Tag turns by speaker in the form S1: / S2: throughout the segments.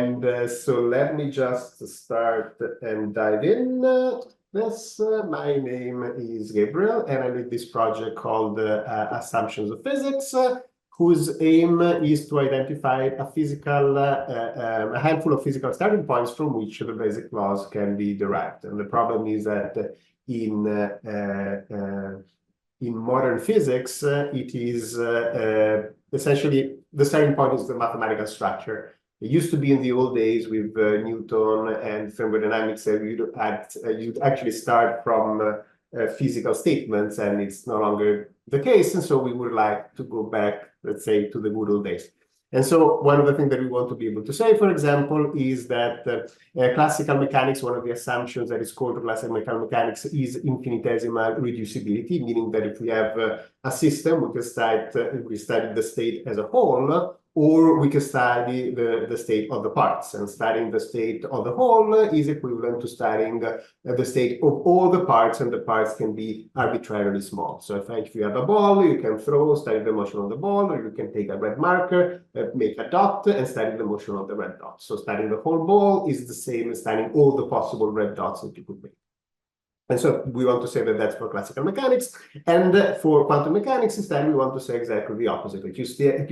S1: And so let me just start and dive in. My name is Gabriel, and I lead this project called Assumptions of Physics, whose aim is to identify a handful of physical starting points from which the basic laws can be derived. And the problem is that in modern physics, it is essentially the starting point is the mathematical structure. It used to be in the old days with Newton and thermodynamics that you'd actually start from physical statements, and it's no longer the case. And so we would like to go back, let's say, to the good old days. And so one of the things that we want to be able to say, for example, is that classical mechanics, one of the assumptions that is core to classical mechanics is infinitesimal reducibility, meaning that if we have a system, we can study the state as a whole, or we can study the state of the parts. And studying the state of the whole is equivalent to studying the state of all the parts, and the parts can be arbitrarily small. So if you have a ball, you can study the motion of the ball, or you can take a red marker, make a dot, and study the motion of the red dot. So studying the whole ball is the same as studying all the possible red dots that you could make. And so we want to say that that's for classical mechanics. And for quantum mechanics, instead, we want to say exactly the opposite. Like you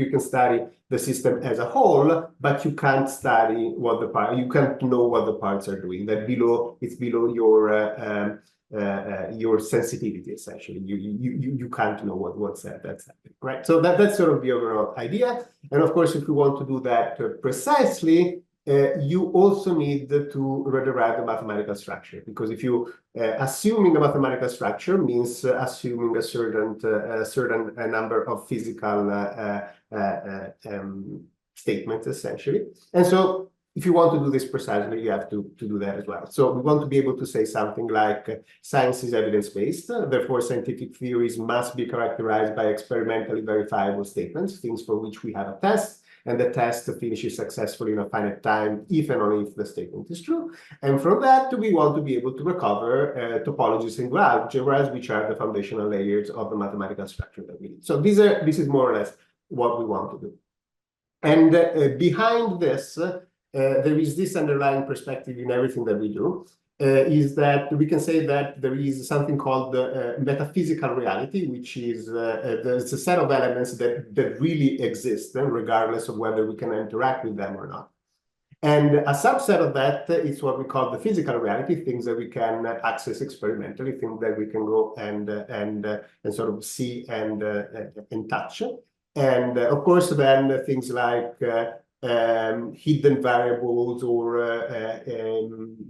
S1: can study the system as a whole, but you can't study you can't know what the parts are doing. It's below your sensitivity, essentially. You can't know what's that's happening, right? So that's sort of the overall idea. And of course, if we want to do that precisely, you also need to derive the mathematical structure, because if you assuming a mathematical structure means assuming a certain number of physical statements, essentially. And so if you want to do this precisely, you have to do that as well. So we want to be able to say something like science is evidence-based, therefore scientific theories must be characterized by experimentally verifiable statements, things for which we have a test, and the test finishes successfully in a finite time if and only if the statement is true. And from that, we want to be able to recover topologies and algebras, which are the foundational layers of the mathematical structure that we need. So this is more or less what we want to do. And behind this, there is this underlying perspective in everything that we do, is that we can say that there is something called metaphysical reality, which is there's a set of elements that really exist, regardless of whether we can interact with them or not. And a subset of that is what we call the physical reality, things that we can access experimentally, things that we can go and sort of see and touch. And of course, then things like hidden variables or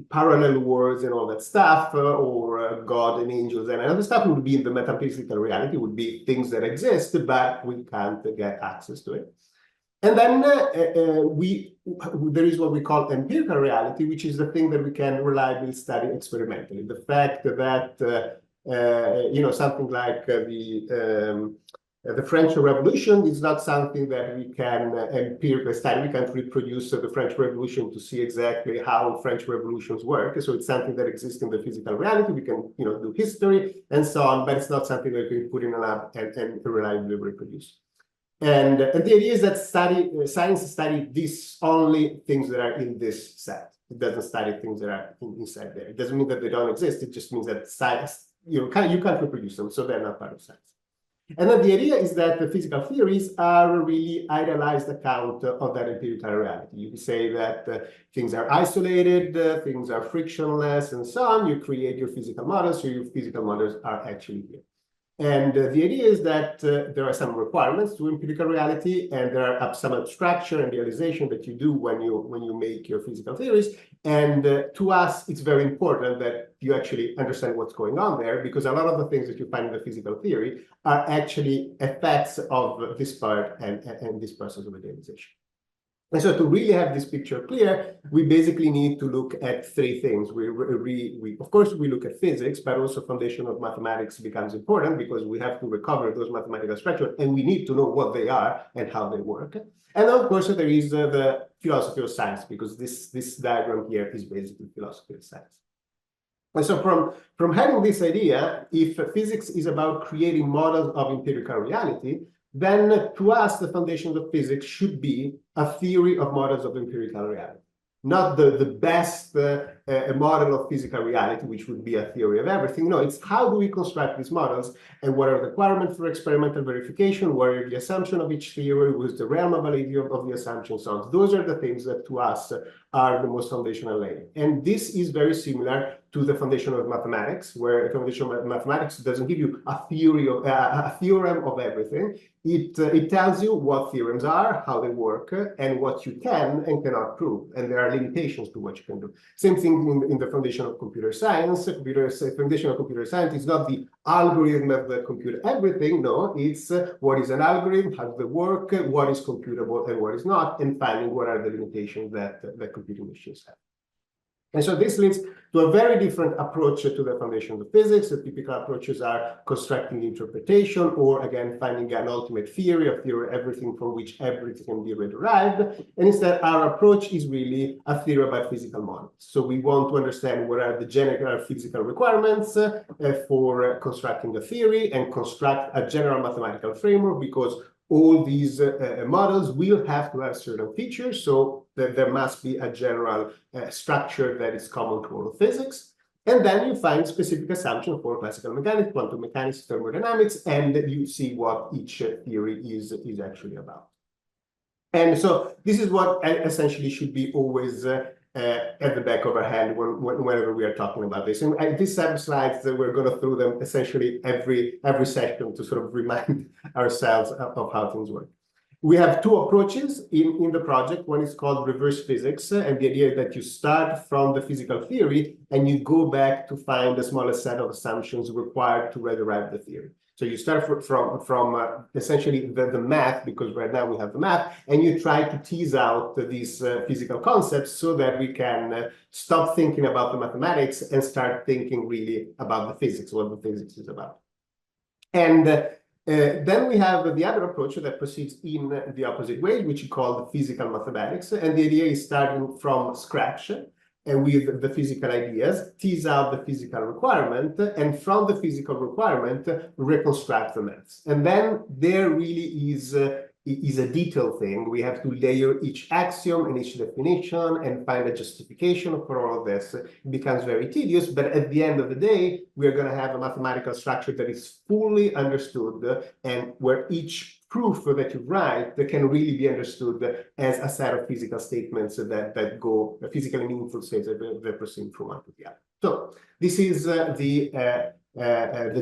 S1: parallel worlds and all that stuff, or God and angels and other stuff would be in the metaphysical reality, would be things that exist, but we can't get access to it. And then there is what we call empirical reality, which is the thing that we can reliably study experimentally. The fact that something like the French Revolution is not something that we can empirically study. We can't reproduce the French Revolution to see exactly how French revolutions work. So it's something that exists in the physical reality. We can, do history and so on, but it's not something that we can put in a lab and reliably reproduce. And the idea is that science studies these only things that are in this set. It doesn't study things that are inside there. It doesn't mean that they don't exist. It just means that science, you can't reproduce them, so they're not part of science. And then the idea is that the physical theories are a really idealized account of that empirical reality. You say that things are isolated, things are frictionless, and so on. You create your physical models, so your physical models are actually here. And the idea is that there are some requirements to empirical reality, and there are some abstraction and realization that you do when you make your physical theories. And to us, it's very important that you actually understand what's going on there, because a lot of the things that you find in the physical theory are actually effects of this part and this process of idealization. And so to really have this picture clear, we basically need to look at three things. Of course, we look at physics, but also foundation of mathematics becomes important, because we have to recover those mathematical structures, and we need to know what they are and how they work. And of course, there is the philosophy of science, because this diagram here is basically philosophy of science. And so from having this idea, if physics is about creating models of empirical reality, then to us, the foundations of physics should be a theory of models of empirical reality. not the best model of physical reality, which would be a theory of everything. No, it's how do we construct these models, and what are the requirements for experimental verification, what are the assumptions of each theory, what's the realm of validity of the assumptions. So those are the things that to us are the most foundational layer. And this is very similar to the foundation of mathematics, where the foundation of mathematics doesn't give you a theory of a theorem of everything. It tells you what theorems are, how they work, and what you can and cannot prove. And there are limitations to what you can do. Same thing in the foundation of computer science. Foundation of computer science is not the algorithm that compute everything. No, it's what is an algorithm, how does it work, what is computable and what is not, and finding what are the limitations that computing machines have. And so this leads to a very different approach to the foundation of physics. The typical approaches are constructing interpretation, or again, finding an ultimate theory, a theory everything from which everything can be derived. And instead, our approach is really a theory about physical models. So we want to understand what are the general physical requirements for constructing a theory and construct a general mathematical framework, because all these models will have to have certain features, so that there must be a general structure that is common to all of physics. And then you find specific assumptions for classical mechanics, quantum mechanics, thermodynamics, and you see what each theory is actually about. And so this is what essentially should be always at the back of our head whenever we are talking about this. And these 7 slides, we're going to throw them essentially every session to sort of remind ourselves of how things work. We have 2 approaches in the project. One is called reverse physics, and the idea is that you start from the physical theory and you go back to find the smallest set of assumptions required to derive the theory. So you start from essentially the math, because right now we have the math, and you try to tease out these physical concepts so that we can stop thinking about the mathematics and start thinking really about the physics, what the physics is about. And then we have the other approach that proceeds in the opposite way, which is called physical mathematics. And the idea is starting from scratch and with the physical ideas, tease out the physical requirement, and from the physical requirement, reconstruct the maths. And then there really is a detailed thing. We have to layer each axiom and each definition and find a justification for all of this. It becomes very tedious, but at the end of the day, we're going to have a mathematical structure that is fully understood, and where each proof that you write that can really be understood as a set of physical statements that go physically meaningful states that proceed from one to the other. So this is the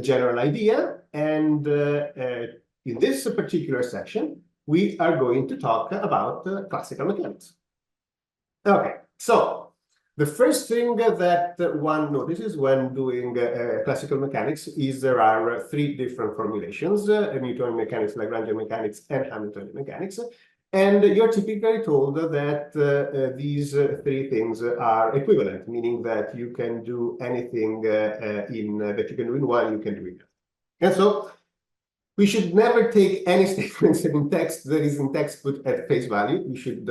S1: general idea, and in this particular section, we are going to talk about classical mechanics. Okay, so the first thing that one notices when doing classical mechanics is there are 3 different formulations: Newtonian mechanics, Lagrangian mechanics, and Hamiltonian mechanics. And you're typically told that these 3 things are equivalent, meaning that you can do anything that you can do in one, you can do in the other. And so we should never take any statements in text that is in text put at face value. We should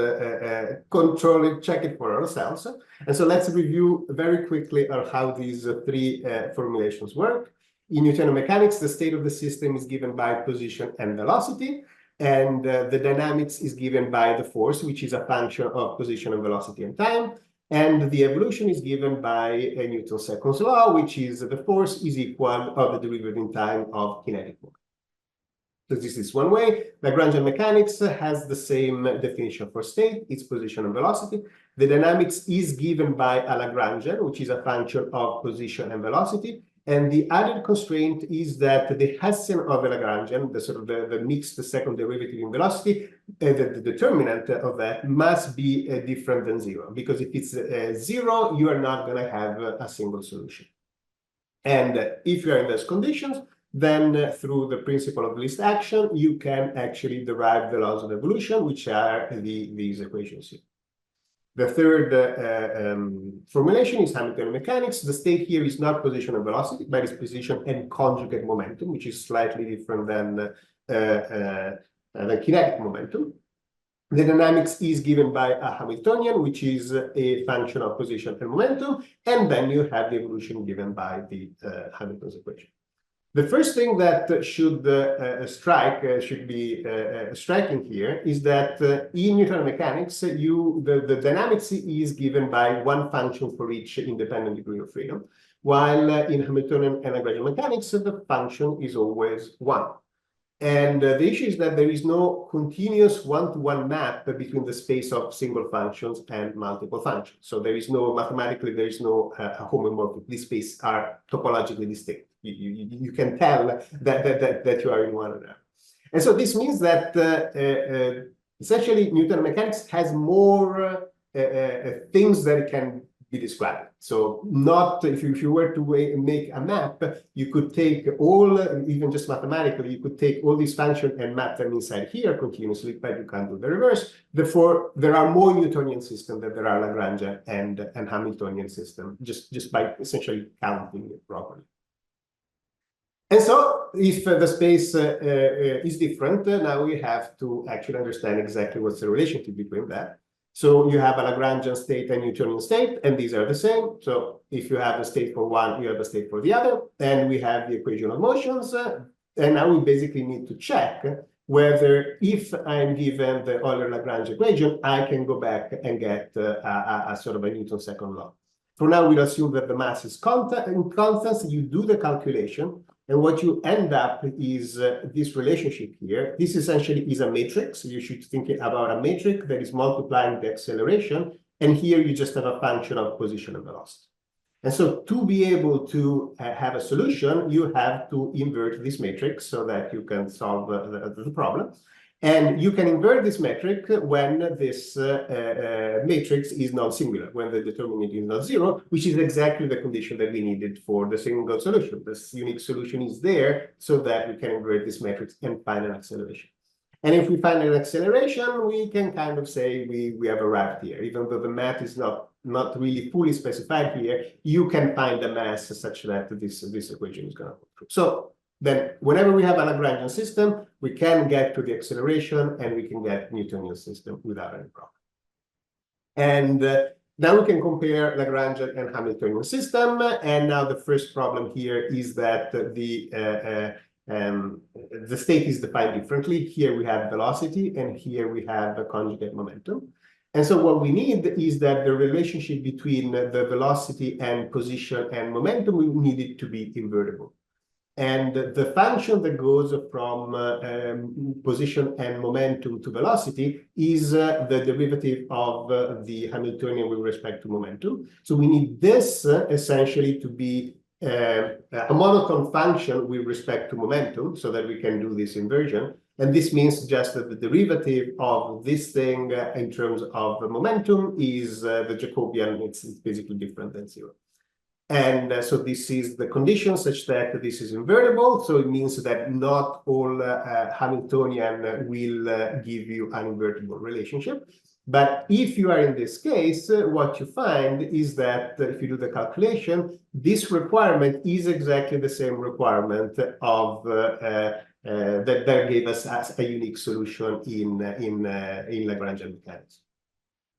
S1: control it, check it for ourselves. And so let's review very quickly on how these 3 formulations work. In Newtonian mechanics, the state of the system is given by position and velocity, and the dynamics is given by the force, which is a function of position and velocity and time. And the evolution is given by Newton's second law, which is the force is equal of the derivative in time of kinetic moment. So this is one way. Lagrangian mechanics has the same definition for state, its position and velocity. The dynamics is given by a Lagrangian, which is a function of position and velocity. And the added constraint is that the Hessian of the Lagrangian, the sort of the mixed second derivative in velocity, the determinant of that must be different than 0. Because if it's 0, you are not going to have a single solution. And if you are in those conditions, then through the principle of least action, you can actually derive the laws of evolution, which are these equations here. The third formulation is Hamiltonian mechanics. The state here is not position and velocity, but it's position and conjugate momentum, which is slightly different than kinetic momentum. The dynamics is given by a Hamiltonian, which is a function of position and momentum, and then you have the evolution given by the Hamilton's equation. The first thing that should be striking here is that in Newtonian mechanics, the dynamics is given by one function for each independent degree of freedom, while in Hamiltonian and Lagrangian mechanics, the function is always one. And the issue is that there is no continuous one-to-one map between the space of single functions and multiple functions. So there is no, mathematically, there is no homomorphic. These spaces are topologically distinct. You can tell that you are in one another. And so this means that essentially Newtonian mechanics has more things that it can be described. So not if you were to make a map, you could take all, even just mathematically, you could take all these functions and map them inside here continuously, but you can't do the reverse. Therefore, there are more Newtonian systems than there are Lagrangian and Hamiltonian systems, just by essentially counting it properly. And so if the space is different, now we have to actually understand exactly what's the relationship between that. So you have a Lagrangian state and Newtonian state, and these are the same. So if you have a state for one, you have a state for the other. And we have the equation of motions. And now we basically need to check whether if I'm given the Euler-Lagrange equation, I can go back and get a sort of a Newton second law. For now, we'll assume that the mass is constant. You do the calculation. And what you end up is this relationship here. This essentially is a matrix. You should think about a matrix that is multiplying the acceleration. And here you just have a function of position and velocity. And so to be able to have a solution, you have to invert this matrix so that you can solve the problem. And you can invert this metric when this matrix is non-singular, when the determinant is not zero, which is exactly the condition that we needed for the single solution. This unique solution is there so that we can invert this matrix and find an acceleration. And if we find an acceleration, we can kind of say we have arrived here. Even though the math is not really fully specified here, you can find a mass such that this equation is going to go through. So then whenever we have a Lagrangian system, we can get to the acceleration and we can get Newtonian system without any problem. And now we can compare Lagrangian and Hamiltonian system. And now the first problem here is that the state is defined differently. Here we have velocity and here we have a conjugate momentum. And so what we need is that the relationship between the velocity and position and momentum, we need it to be invertible. And the function that goes from position and momentum to velocity is the derivative of the Hamiltonian with respect to momentum. So we need this essentially to be a monotone function with respect to momentum so that we can do this inversion. And this means just that the derivative of this thing in terms of the momentum is the Jacobian. It's basically different than zero. And so this is the condition such that this is invertible. So it means that not all Hamiltonian will give you an invertible relationship. But if you are in this case, what you find is that if you do the calculation, this requirement is exactly the same requirement of that gave us a unique solution in Lagrangian mechanics.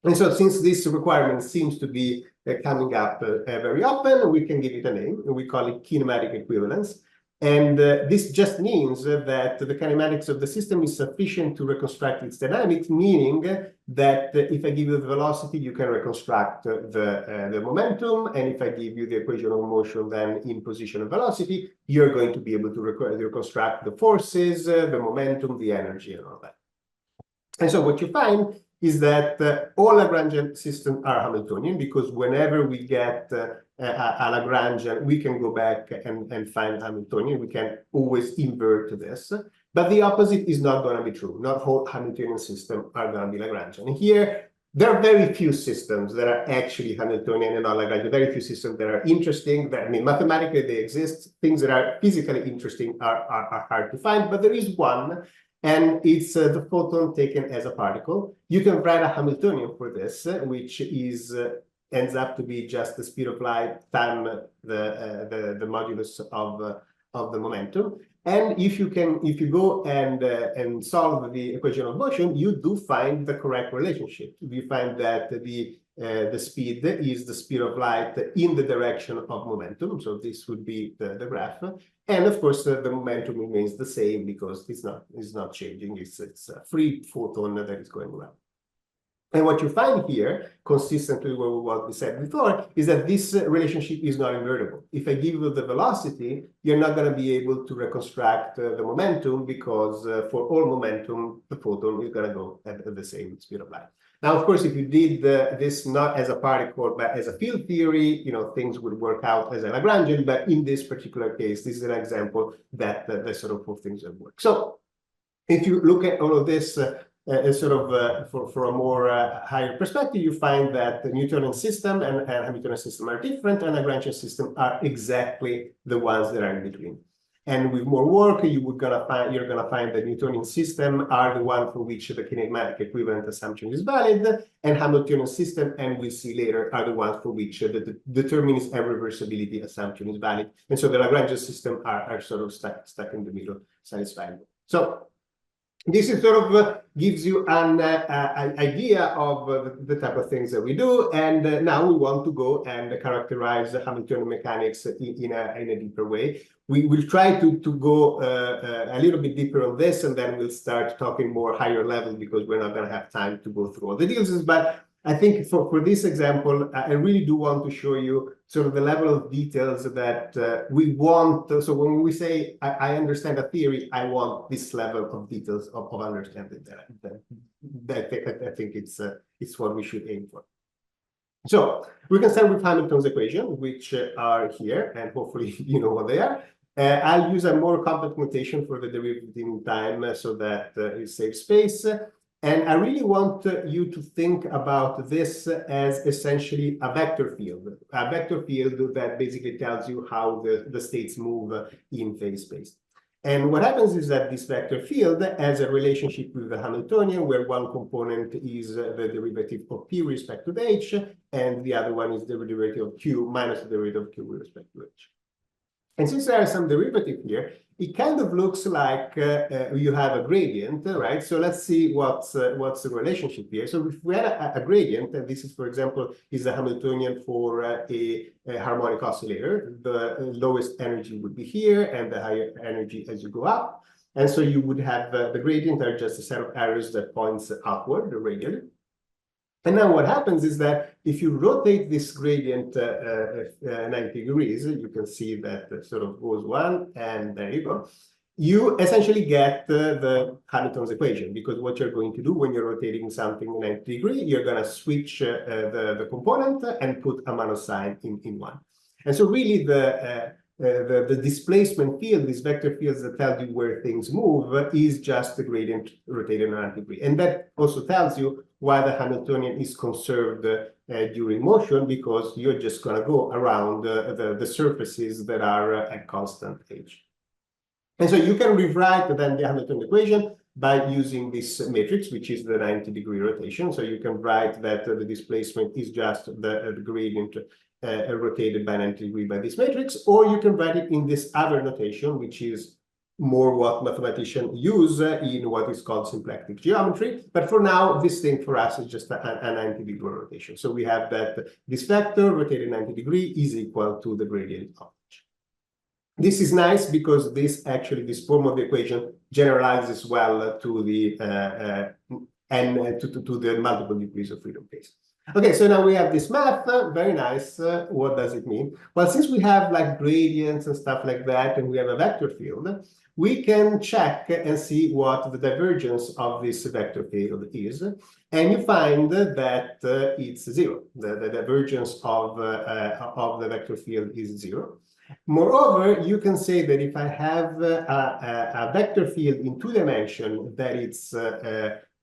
S1: And so since this requirement seems to be coming up very often, we can give it a name, and we call it kinematic equivalence. And this just means that the kinematics of the system is sufficient to reconstruct its dynamics, meaning that if I give you the velocity, you can reconstruct the momentum. And if I give you the equation of motion, then in position and velocity, you're going to be able to reconstruct the forces, the momentum, the energy, and all that. And so what you find is that all Lagrangian systems are Hamiltonian, because whenever we get a Lagrangian, we can go back and find Hamiltonian. We can always invert this. But the opposite is not going to be true. Not all Hamiltonian systems are going to be Lagrangian. And here, there are very few systems that are actually Hamiltonian and not Lagrangian. Very few systems that are interesting. I mean, mathematically, they exist. Things that are physically interesting are hard to find. But there is one. And it's the photon taken as a particle. You can write a Hamiltonian for this, which is ends up to be just the speed of light times the modulus of the momentum. And if you go and solve the equation of motion, you do find the correct relationship. You find that the speed is the speed of light in the direction of momentum. So this would be the graph. And of course, the momentum remains the same because it's not changing. It's a free photon that is going around. And what you find here, consistently with what we said before, is that this relationship is not invertible. If I give you the velocity, you're not going to be able to reconstruct the momentum because for all momentum, the photon is going to go at the same speed of light. Now, of course, if you did this not as a particle, but as a field theory, things would work out as a Lagrangian. But in this particular case, this is an example that the sort of things that work. So if you look at all of this, for a more higher perspective, you find that the Newtonian system and Hamiltonian system are different, and Lagrangian system are exactly the ones that are in between. And with more work, you're gonna find the Newtonian system are the one for which the kinematic equivalent assumption is valid, and Hamiltonian system, and we'll see later, are the ones for which the determinist irreversibility assumption is valid. And so the Lagrangian system are sort of stuck in the middle, satisfying. So this is sort of gives you an idea of the type of things that we do, and now we want to go and characterize Hamiltonian mechanics in a deeper way. We will try to go a little bit deeper on this, and then we'll start talking more higher level because we're not going to have time to go through all the details. But I think for this example, I really do want to show you sort of the level of details that we want. So when we say, I understand a theory, I want this level of details of understanding that. I think it's what we should aim for. So we can start with Hamilton's equation, which are here, and hopefully you know what they are. I'll use a more complex notation for the derivative in time so that it saves space. And I really want you to think about this as essentially a vector field that basically tells you how the states move in phase space. And what happens is that this vector field has a relationship with the Hamiltonian, where one component is the derivative of p with respect to h, and the other one is the derivative of q minus the derivative of q with respect to h. And since there is some derivative here, it kind of looks like you have a gradient, right? So let's see what's the relationship here. So if we had a gradient, and this is, for example, is a Hamiltonian for a harmonic oscillator, the lowest energy would be here, and the higher energy as you go up. And so you would have the gradient are just a set of arrows that points upward radially. And now what happens is that if you rotate this gradient 90 degrees, you can see that it sort of goes one, and there you go. You essentially get the Hamilton's equation, because what you're going to do when you're rotating something 90 degrees, you're going to switch the component and put a minus sign in one. And so really the displacement field, these vector fields that tell you where things move, is just the gradient rotated 90 degrees. And that also tells you why the Hamiltonian is conserved during motion, because you're just going to go around the surfaces that are at constant h. And so you can rewrite then the Hamiltonian equation by using this matrix, which is the 90-degree rotation. So you can write that the displacement is just the gradient rotated by 90 degrees by this matrix, or you can write it in this other notation, which is more what mathematicians use in what is called symplectic geometry. But for now, this thing for us is just a 90-degree rotation. So we have that this vector rotated 90 degrees is equal to the gradient of h. This is nice because this form of the equation generalizes well to the to the multiple degrees of freedom case. Okay, so now we have this math, very nice. What does it mean? Well, since we have like gradients and stuff like that, and we have a vector field, we can check and see what the divergence of this vector field is. And you find that it's zero. The divergence of the vector field is zero. Moreover, you can say that if I have a vector field in 2 dimensions, that it's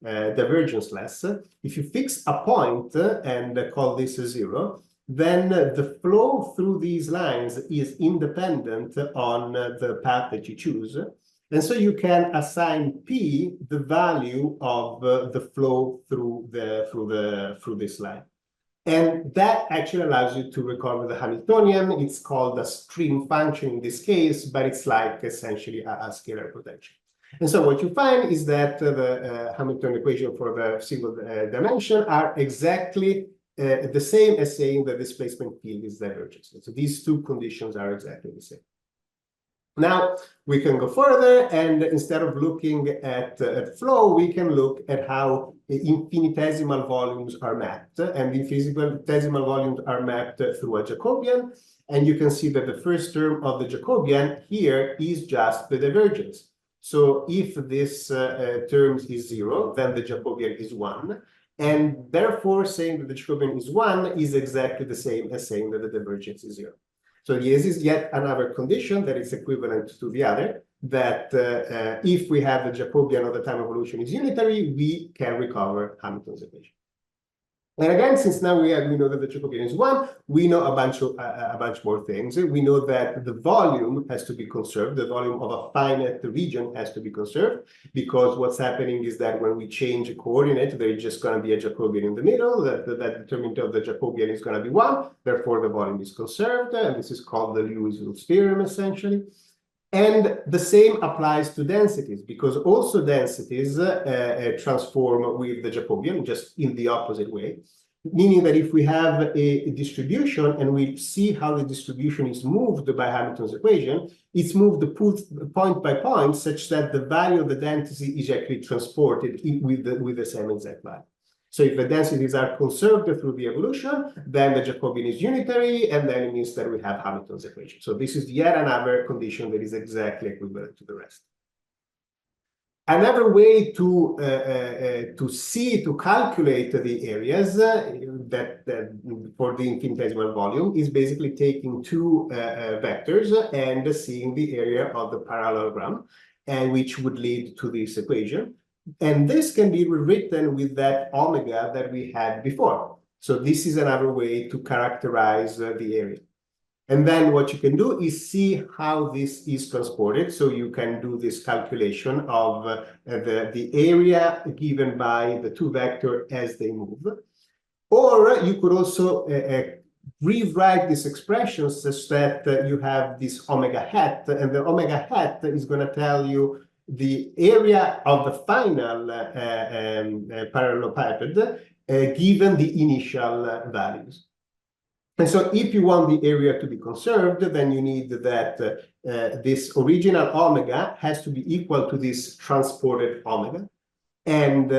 S1: divergenceless. If you fix a point and call this a zero, then the flow through these lines is independent on the path that you choose. And so you can assign P the value of the flow through this line. And that actually allows you to recover the Hamiltonian. It's called a stream function in this case, but it's like essentially a scalar potential. And so what you find is that the Hamiltonian equation for the single dimension are exactly the same as saying the displacement field is divergent. So these two conditions are exactly the same. Now we can go further, and instead of looking at flow, we can look at how infinitesimal volumes are mapped, and infinitesimal volumes are mapped through a Jacobian. And you can see that the first term of the Jacobian here is just the divergence. So if this term is 0, then the Jacobian is 1. And therefore, saying that the Jacobian is 1 is exactly the same as saying that the divergence is 0. So this is yet another condition that is equivalent to the other, that if we have the Jacobian of the time evolution is unitary, we can recover Hamilton's equation. And again, since now we know that the Jacobian is 1, we know a bunch more things. We know that the volume has to be conserved. The volume of a finite region has to be conserved, because what's happening is that when we change a coordinate, there's just going to be a Jacobian in the middle. That determinant of the Jacobian is going to be 1. Therefore, the volume is conserved. And this is called the Lewis-Roots theorem, essentially. And the same applies to densities, because also densities transform with the Jacobian, just in the opposite way. Meaning that if we have a distribution and we see how the distribution is moved by Hamilton's equation, it's moved point by point such that the value of the density is actually transported with the same exact value. So if the densities are conserved through the evolution, then the Jacobian is unitary, and then it means that we have Hamilton's equation. So this is yet another condition that is exactly equivalent to the rest. Another way to calculate the areas for the infinitesimal volume is basically taking two vectors and seeing the area of the parallelogram, and which would lead to this equation. And this can be rewritten with that omega that we had before. So this is another way to characterize the area. And then what you can do is see how this is transported. So you can do this calculation of the area given by the two vectors as they move. Or you could also rewrite this expression such that you have this omega hat, and the omega hat is going to tell you the area of the final parallelepiped given the initial values. And so if you want the area to be conserved, then you need that this original omega has to be equal to this transported omega. And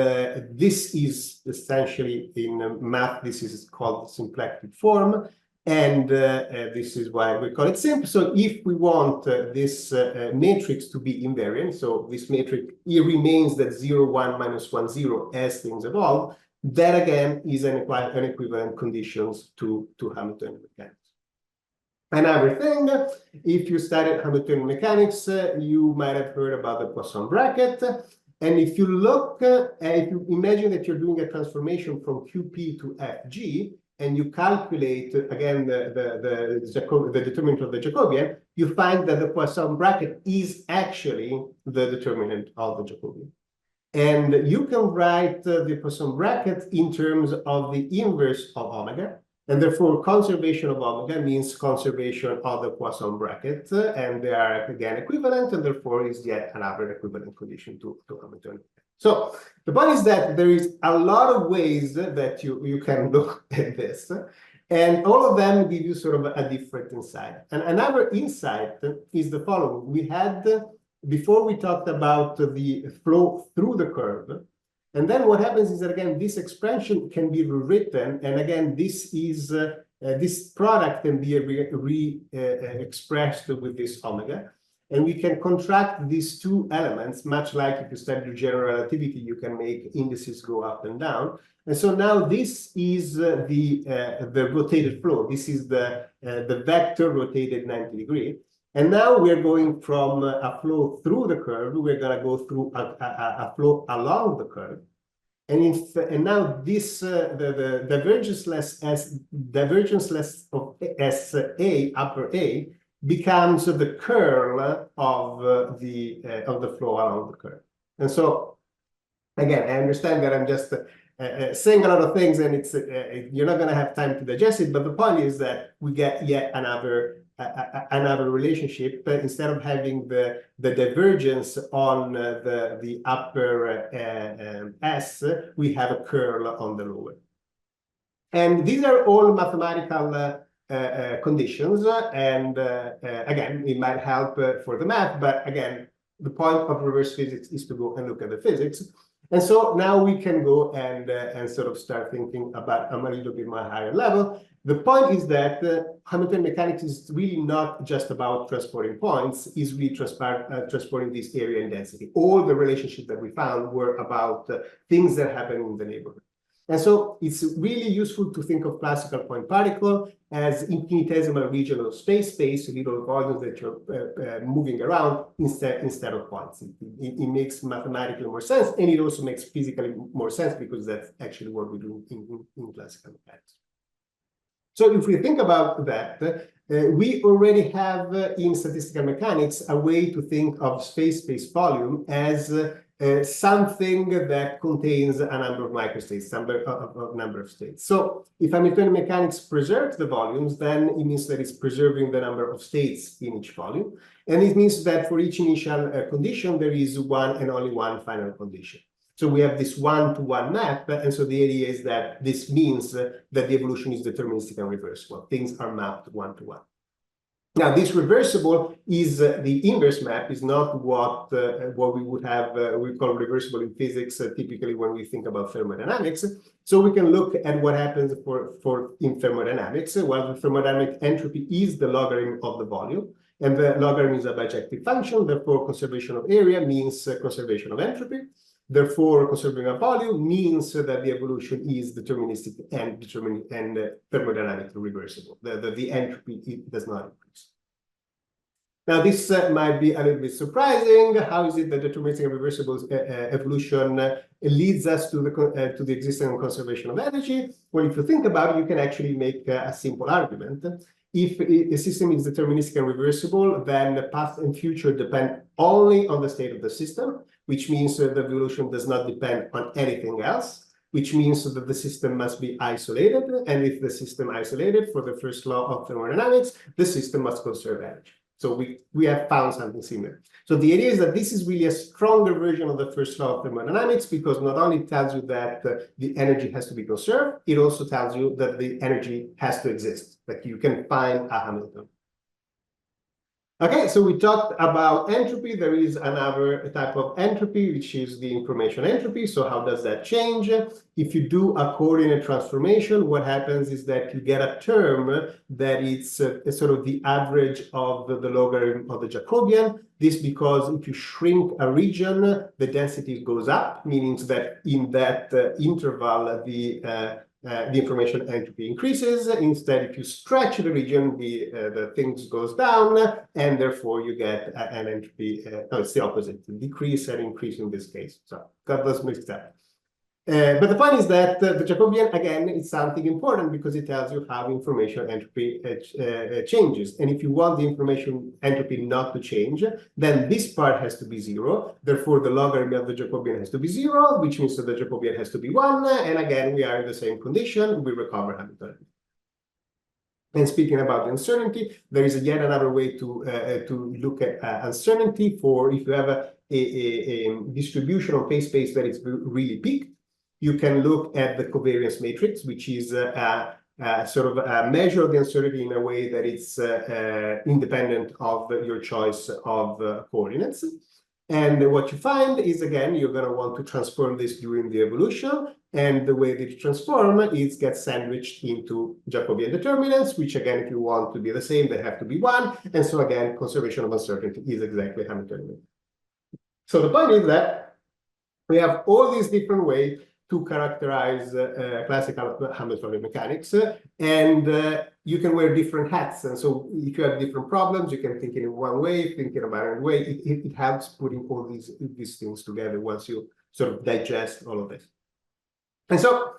S1: this is essentially, in math, this is called symplectic form. And this is why we call it simple. So if we want this matrix to be invariant, so this matrix, it remains that 0, 1, minus 1, 0 as things evolve, that again is an equivalent conditions to Hamiltonian mechanics. Another thing, if you studied Hamiltonian mechanics, you might have heard about the Poisson bracket. And if you look, if you imagine that you're doing a transformation from QP to FG, and you calculate, again, the determinant of the Jacobian, you find that the Poisson bracket is actually the determinant of the Jacobian. And you can write the Poisson bracket in terms of the inverse of omega. And therefore, conservation of omega means conservation of the Poisson bracket. And they are, again, equivalent, and therefore is yet another equivalent condition to Hamiltonian. So the point is that there is a lot of ways that you can look at this, and all of them give you sort of a different insight. And another insight is the following. We had, before we talked about the flow through the curve, and then what happens is that, again, this expression can be rewritten, and again, this is this product can be expressed with this omega. And we can contract these two elements, much like if you study general relativity, you can make indices go up and down. And so now this is the rotated flow. This is the vector rotated 90 degrees. And now we're going from a flow through the curve. We're going to go through a flow along the curve. And now this the divergenceless of SA upper A becomes the curl of the flow along the curve. And so again, I understand that I'm just saying a lot of things, and you're not going to have time to digest it. But the point is that we get yet another relationship. Instead of having the divergence on the upper S, we have a curl on the lower. And these are all mathematical conditions, and again, it might help for the math, but again, the point of reverse physics is to go and look at the physics. And so now we can go and sort of start thinking about a little bit more higher level. The point is that Hamiltonian mechanics is really not just about transporting points, it's really transporting this area and density. All the relationships that we found were about things that happen in the neighborhood. And so it's really useful to think of classical point particle as infinitesimal regional space, little volumes that you're moving around instead of points. It makes mathematically more sense, and it also makes physically more sense because that's actually what we do in classical mechanics. So if we think about that, we already have in statistical mechanics a way to think of space volume as something that contains a number of microstates, number of states. So if Hamiltonian mechanics preserves the volumes, then it means that it's preserving the number of states in each volume. And it means that for each initial condition, there is one and only one final condition. So we have this one-to-one map, and so the idea is that this means that the evolution is deterministic and reversible. Things are mapped one-to-one. Now, this reversible is the inverse map, is not what we would have, we call reversible in physics, typically when we think about thermodynamics. So we can look at what happens in thermodynamics. Well, the thermodynamic entropy is the logarithm of the volume, and the logarithm is a bijective function. Therefore, conservation of area means conservation of entropy. Therefore, conserving a volume means that the evolution is deterministic and thermodynamically reversible. The entropy does not increase. Now, this might be a little bit surprising. How is it that deterministic and reversible evolution leads us to the existence and conservation of energy? Well, if you think about it, you can actually make a simple argument. If a system is deterministic and reversible, then the past and future depend only on the state of the system, which means that the evolution does not depend on anything else, which means that the system must be isolated. And if the system isolated, for the first law of thermodynamics, the system must conserve energy. So we have found something similar. So the idea is that this is really a stronger version of the first law of thermodynamics, because not only tells you that the energy has to be conserved, it also tells you that the energy has to exist, that you can find a Hamiltonian. Okay, so we talked about entropy. There is another type of entropy, which is the information entropy. So how does that change? If you do a coordinate transformation, what happens is that you get a term that it's sort of the average of the logarithm of the Jacobian. This because if you shrink a region, the density goes up, meaning that in that interval, the information entropy increases. Instead, if you stretch the region, the things goes down, and therefore you get an entropy. No, it's the opposite, decrease and increase in this case. So got those mixed up. But the point is that the Jacobian, again, is something important because it tells you how information entropy changes. And if you want the information entropy not to change, then this part has to be 0. Therefore, the logarithm of the Jacobian has to be 0, which means that the Jacobian has to be 1. And again, we are in the same condition. We recover Hamiltonian. And speaking about the uncertainty, there is yet another way to look at uncertainty for if you have a distribution of phase space that is really big. You can look at the covariance matrix, which is sort of a measure of the uncertainty in a way that it's independent of your choice of coordinates. And what you find is, again, you're going to want to transform this during the evolution. And the way that you transform is get sandwiched into Jacobian determinants, which, again, if you want to be the same, they have to be 1. And so, again, conservation of uncertainty is exactly Hamiltonian. So the point is that we have all these different ways to characterize classical Hamiltonian mechanics, and you can wear different hats. And so if you have different problems, you can think in one way, think in a different way. It helps putting all these things together once you sort of digest all of this. And so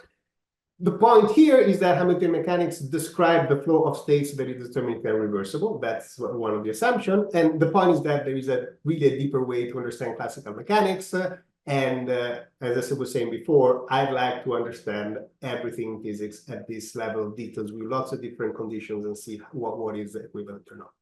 S1: the point here is that Hamiltonian mechanics describe the flow of states that is deterministic and reversible. That's one of the assumptions. And the point is that there is really a deeper way to understand classical mechanics. And as I was saying before, I'd like to understand everything in physics at this level of details with lots of different conditions and see what is equivalent or not.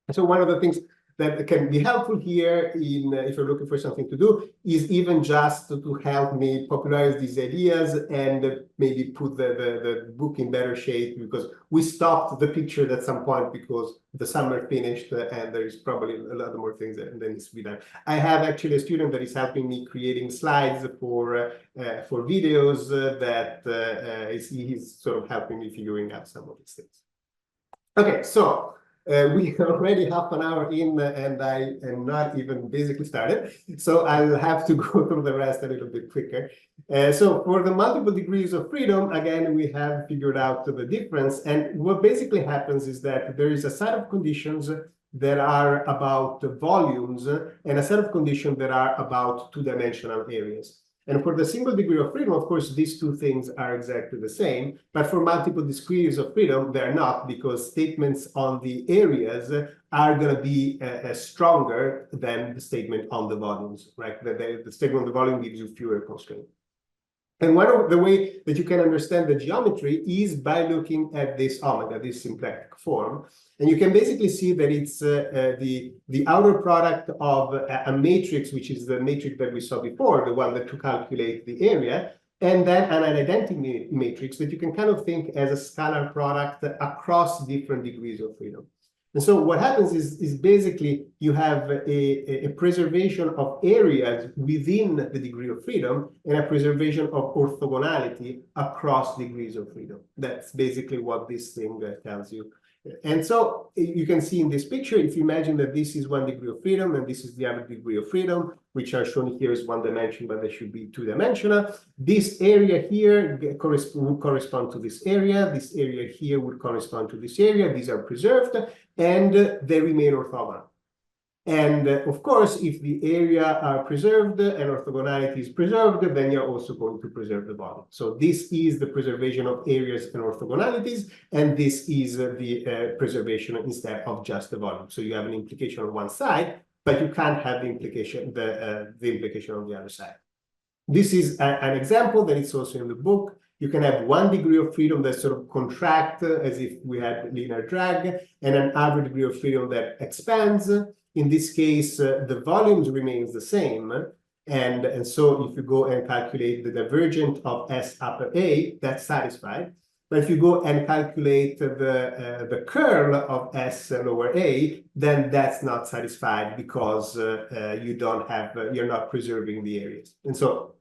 S1: And so one of the things that can be helpful here if you're looking for something to do is even just to help me popularize these ideas and maybe put the book in better shape, because we stopped the picture at some point because the summer finished and there is probably a lot more things that needs to be done. I have actually a student that is helping me creating slides for videos he's sort of helping me figuring out some of these things. Okay, so we are already half an hour in and I am not even basically started. So I'll have to go through the rest a little bit quicker. So for the multiple degrees of freedom, again, we have figured out the difference. And what basically happens is that there is a set of conditions that are about volumes and a set of conditions that are about two-dimensional areas. And for the single degree of freedom, of course, these two things are exactly the same. But for multiple degrees of freedom, they're not, because statements on the areas are going to be stronger than the statement on the volumes, right? The statement on the volume gives you fewer constraints. And one of the way that you can understand the geometry is by looking at this omega, this symplectic form. And you can basically see that it's the outer product of a matrix, which is the matrix that we saw before, the one that to calculate the area, and then an identity matrix that you can kind of think as a scalar product across different degrees of freedom. And so what happens is basically you have a preservation of areas within the degree of freedom and a preservation of orthogonality across degrees of freedom. That's basically what this thing tells you. And so you can see in this picture, if you imagine that this is 1 degree of freedom and this is the other degree of freedom, which are shown here as 1 dimension, but they should be 2-dimensional. This area here would correspond to this area. This area here would correspond to this area. These are preserved and they remain orthogonal. And of course, if the area are preserved and orthogonality is preserved, then you're also going to preserve the volume. So this is the preservation of areas and orthogonalities, and this is the preservation instead of just the volume. So you have an implication on one side, but you can't have the implication on the other side. This is an example that is also in the book. You can have 1 degree of freedom that sort of contract as if we had linear drag, and an other degree of freedom that expands. In this case, the volumes remains the same. And so if you go and calculate the divergent of S upper A, that's satisfied. But if you go and calculate the curl of S lower A, then that's not satisfied because you're not preserving the areas. And so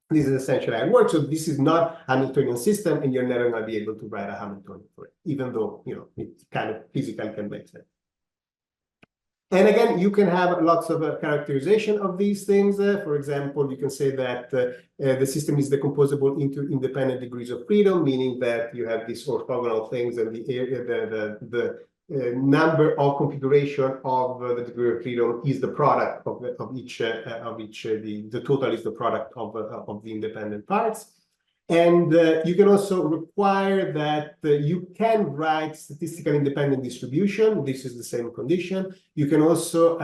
S1: this is essentially how it works. So this is not a Hamiltonian system, and you're never going to be able to write a Hamiltonian for it, even though it kind of physically can make sense. And again, you can have lots of characterization of these things. For example, you can say that the system is decomposable into independent degrees of freedom, meaning that you have these orthogonal things, and the area, the number of configuration of the degree of freedom is the product of each. The total is the product of the independent parts. And you can also require that you can write statistical independent distribution. This is the same condition. You can also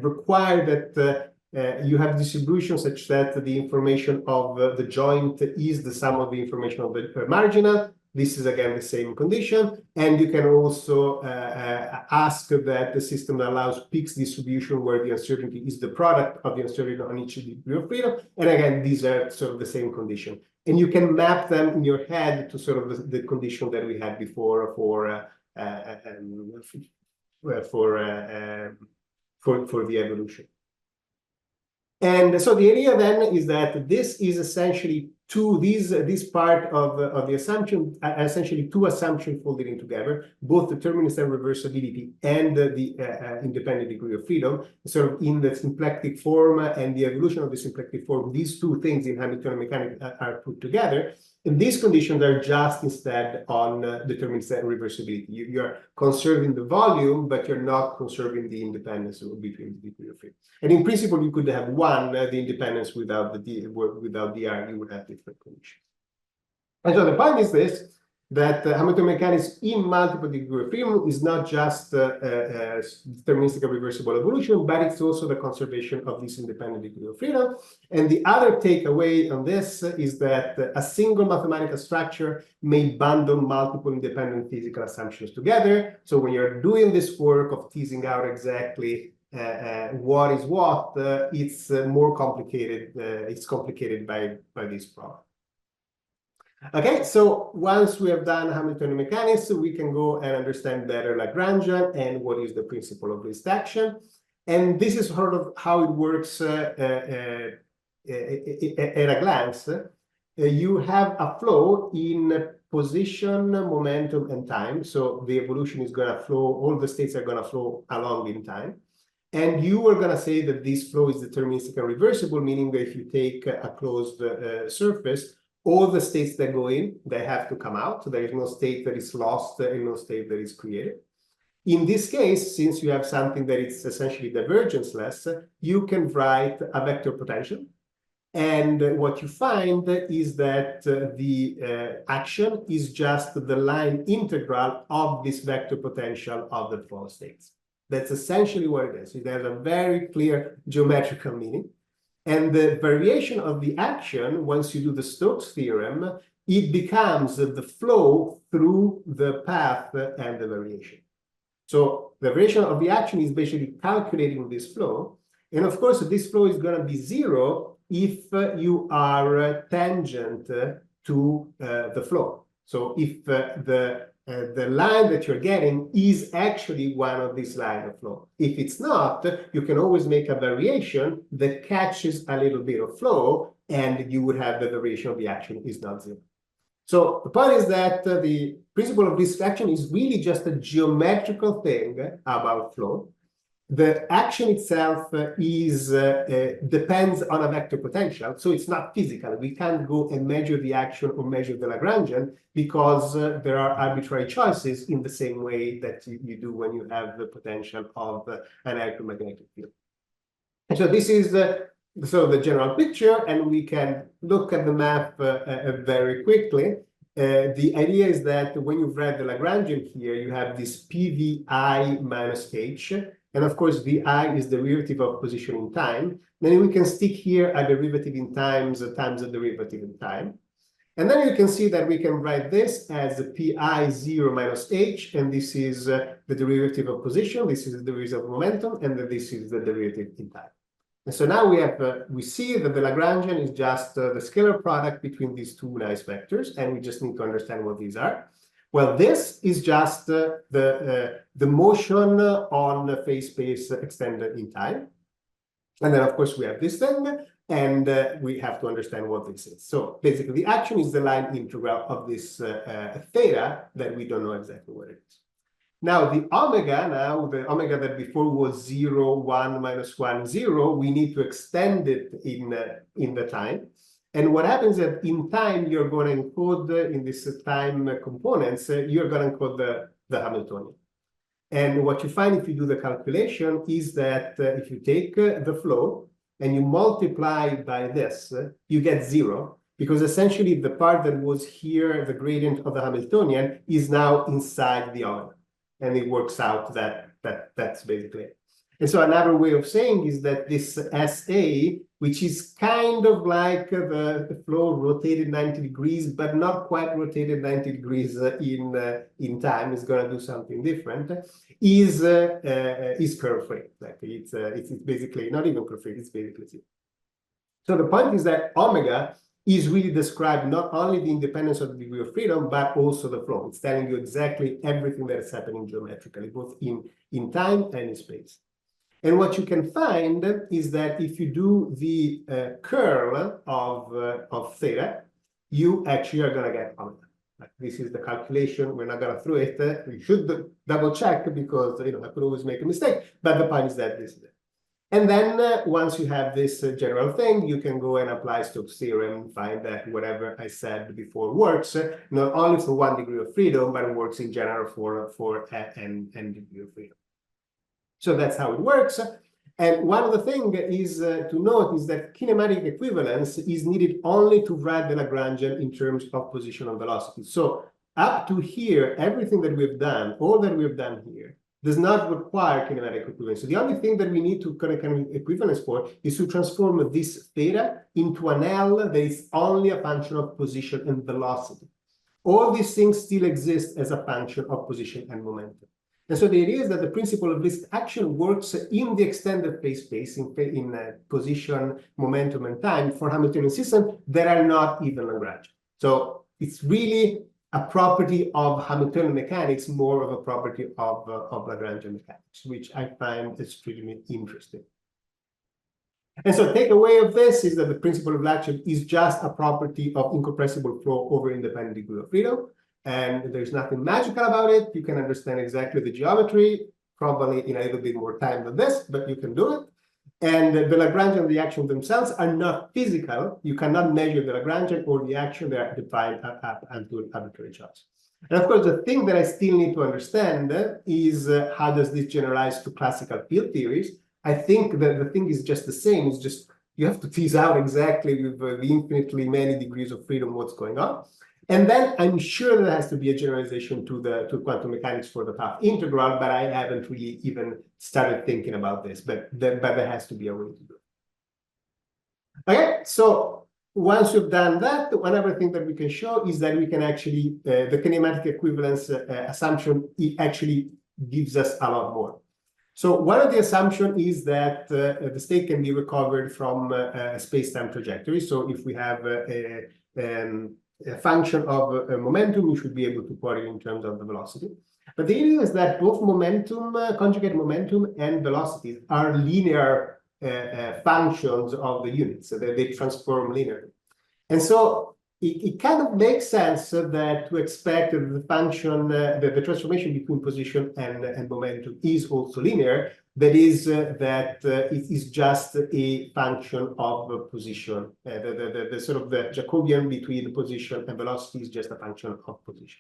S1: require that you have distribution such that the information of the joint is the sum of the information of the marginal. This is again the same condition. And you can also ask that the system allows Peaks distribution where the uncertainty is the product of the uncertainty on each degree of freedom. And again, these are sort of the same condition. And you can map them in your head to sort of the condition that we had before for the evolution. And so the idea then is that this is essentially this part of the assumption, essentially two assumptions folded in together, both determinism and reversibility and the independent degree of freedom, sort of in the symplectic form and the evolution of the symplectic form. These two things in Hamiltonian mechanics are put together. And these conditions are just instead on determinism and reversibility. You're conserving the volume, but you're not conserving the independence between the degree of freedom. And in principle, you could have the independence without the DR, you would have different conditions. And so the point is this, that Hamiltonian mechanics in multiple degree of freedom is not just deterministic and reversible evolution, but it's also the conservation of this independent degree of freedom. And the other takeaway on this is that a single mathematical structure may bundle multiple independent physical assumptions together. So when you're doing this work of teasing out exactly what is what, it's more complicated. It's complicated by this problem. Okay, so once we have done Hamiltonian mechanics, we can go and understand better Lagrangian and what is the principle of least action. And this is sort of how it works at a glance. You have a flow in position, momentum, and time. So the evolution is going to flow, all the states are going to flow along in time. And you are going to say that this flow is deterministic and reversible, meaning that if you take a closed surface, all the states that go in, they have to come out. There is no state that is lost and no state that is created. In this case, since you have something that is essentially divergenceless, you can write a vector potential. And what you find is that the action is just the line integral of this vector potential of the flow states. That's essentially what it is. It has a very clear geometrical meaning. And the variation of the action, once you do the Stokes theorem, it becomes the flow through the path and the variation. So the variation of the action is basically calculating this flow. And of course, this flow is going to be zero if you are tangent to the flow. So if the line that you're getting is actually one of these lines of flow. If it's not, you can always make a variation that catches a little bit of flow, and you would have the variation of the action is not zero. So the point is that the principle of least action is really just a geometrical thing about flow. The action itself depends on a vector potential, so it's not physical. We can't go and measure the action or measure the Lagrangian because there are arbitrary choices in the same way that you do when you have the potential of an electromagnetic field. And so this is the general picture, and we can look at the map very quickly. The idea is that when you've read the Lagrangian here, you have this PVI minus H. And of course, VI is the derivative of position in time. Then we can stick here a derivative in times a derivative in time. And then you can see that we can write this as pi 0 minus h, and this is the derivative of position, this is the derivative of momentum, and this is the derivative in time. And so now we see that the Lagrangian is just the scalar product between these two nice vectors, and we just need to understand what these are. Well, this is just the motion on the phase space extended in time. And then, of course, we have this thing, and we have to understand what this is. So basically, the action is the line integral of this theta that we don't know exactly what it is. Now, the omega that before was 0, 1, minus 1, 0, we need to extend it in the time. And what happens is that in time, you're going to encode in this time components, you're going to encode the Hamiltonian. And what you find if you do the calculation is that if you take the flow and you multiply by this, you get 0, because essentially the part that was here, the gradient of the Hamiltonian, is now inside the omega. And it works out that that's basically it. And so another way of saying is that this SA, which is kind of like the flow rotated 90 degrees, but not quite rotated 90 degrees in time, is going to do something different, is curve-free. Like it's basically not even curve-free, it's basically zero. So the point is that omega is really described not only the independence of the degree of freedom, but also the flow. It's telling you exactly everything that is happening geometrically, both in time and in space. And what you can find is that if you do the curl of theta, you actually are going to get omega. Like this is the calculation. We're not going to throw it. We should double check because I could always make a mistake. But the point is that this is it. And then once you have this general thing, you can go and apply Stokes' theorem and find that whatever I said before works, not only for one degree of freedom, but it works in general for n degree of freedom. So that's how it works. And one of the things is to note is that kinematic equivalence is needed only to write the Lagrangian in terms of position and velocity. So up to here, everything that we've done, all that we've done here, does not require kinematic equivalence. So the only thing that we need to kind of equivalence for is to transform this theta into an L that is only a function of position and velocity. All these things still exist as a function of position and momentum. And so the idea is that the principle of least action works in the extended phase space, in position, momentum, and time for Hamiltonian systems that are not even Lagrangian. So it's really a property of Hamiltonian mechanics, more of a property of Lagrangian mechanics, which I find extremely interesting. And so takeaway of this is that the principle of action is just a property of incompressible flow over independent degree of freedom. And there's nothing magical about it. You can understand exactly the geometry, probably in a little bit more time than this, but you can do it. And the Lagrangian reactions themselves are not physical. You cannot measure the Lagrangian or the action. They are defined up until arbitrary charts. And of course, the thing that I still need to understand is how does this generalize to classical field theories? I think that the thing is just the same. It's just you have to tease out exactly with the infinitely many degrees of freedom what's going on. And then I'm sure there has to be a generalization to quantum mechanics for the path integral, but I haven't really even started thinking about this. But there has to be a way to do it. Okay, so once you've done that, one other thing that we can show is that we can actually, the kinematic equivalence assumption, it actually gives us a lot more. So one of the assumptions is that the state can be recovered from a space-time trajectory. So if we have a function of momentum, we should be able to put it in terms of the velocity. But the idea is that both momentum, conjugate momentum, and velocities are linear functions of the units, so that they transform linearly. And so it kind of makes sense that to expect that the function, the transformation between position and momentum is also linear. That is, that it is just a function of position. The sort of the Jacobian between position and velocity is just a function of position.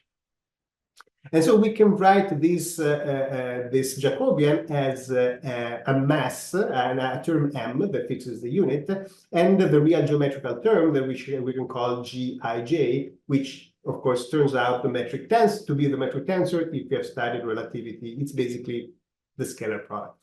S1: And so we can write this this Jacobian as a mass, a term m that fixes the unit, and the real geometrical term that we can call Gij, which of course turns out the metric tensor to be the metric tensor. If you have studied relativity, it's basically the scalar product.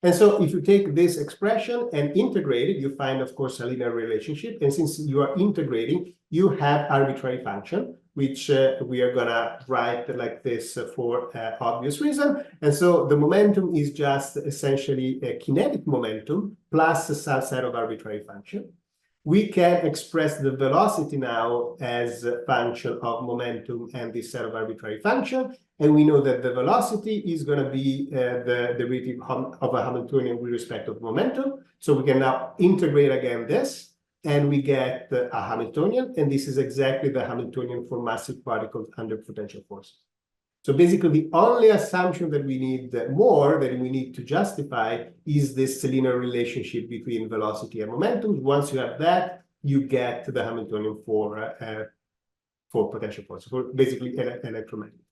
S1: And so if you take this expression and integrate it, you find, of course, a linear relationship. And since you are integrating, you have arbitrary function, which we are going to write like this for obvious reason. And so the momentum is just essentially a kinetic momentum plus a subset of arbitrary function. We can express the velocity now as a function of momentum and this set of arbitrary function. And we know that the velocity is going to be the derivative of a Hamiltonian with respect of momentum. So we can now integrate again this, and we get a Hamiltonian. And this is exactly the Hamiltonian for massive particles under potential forces. So basically, the only assumption that we need more, that we need to justify, is this linear relationship between velocity and momentum. Once you have that, you get the Hamiltonian for potential forces, for basically electromagnetism.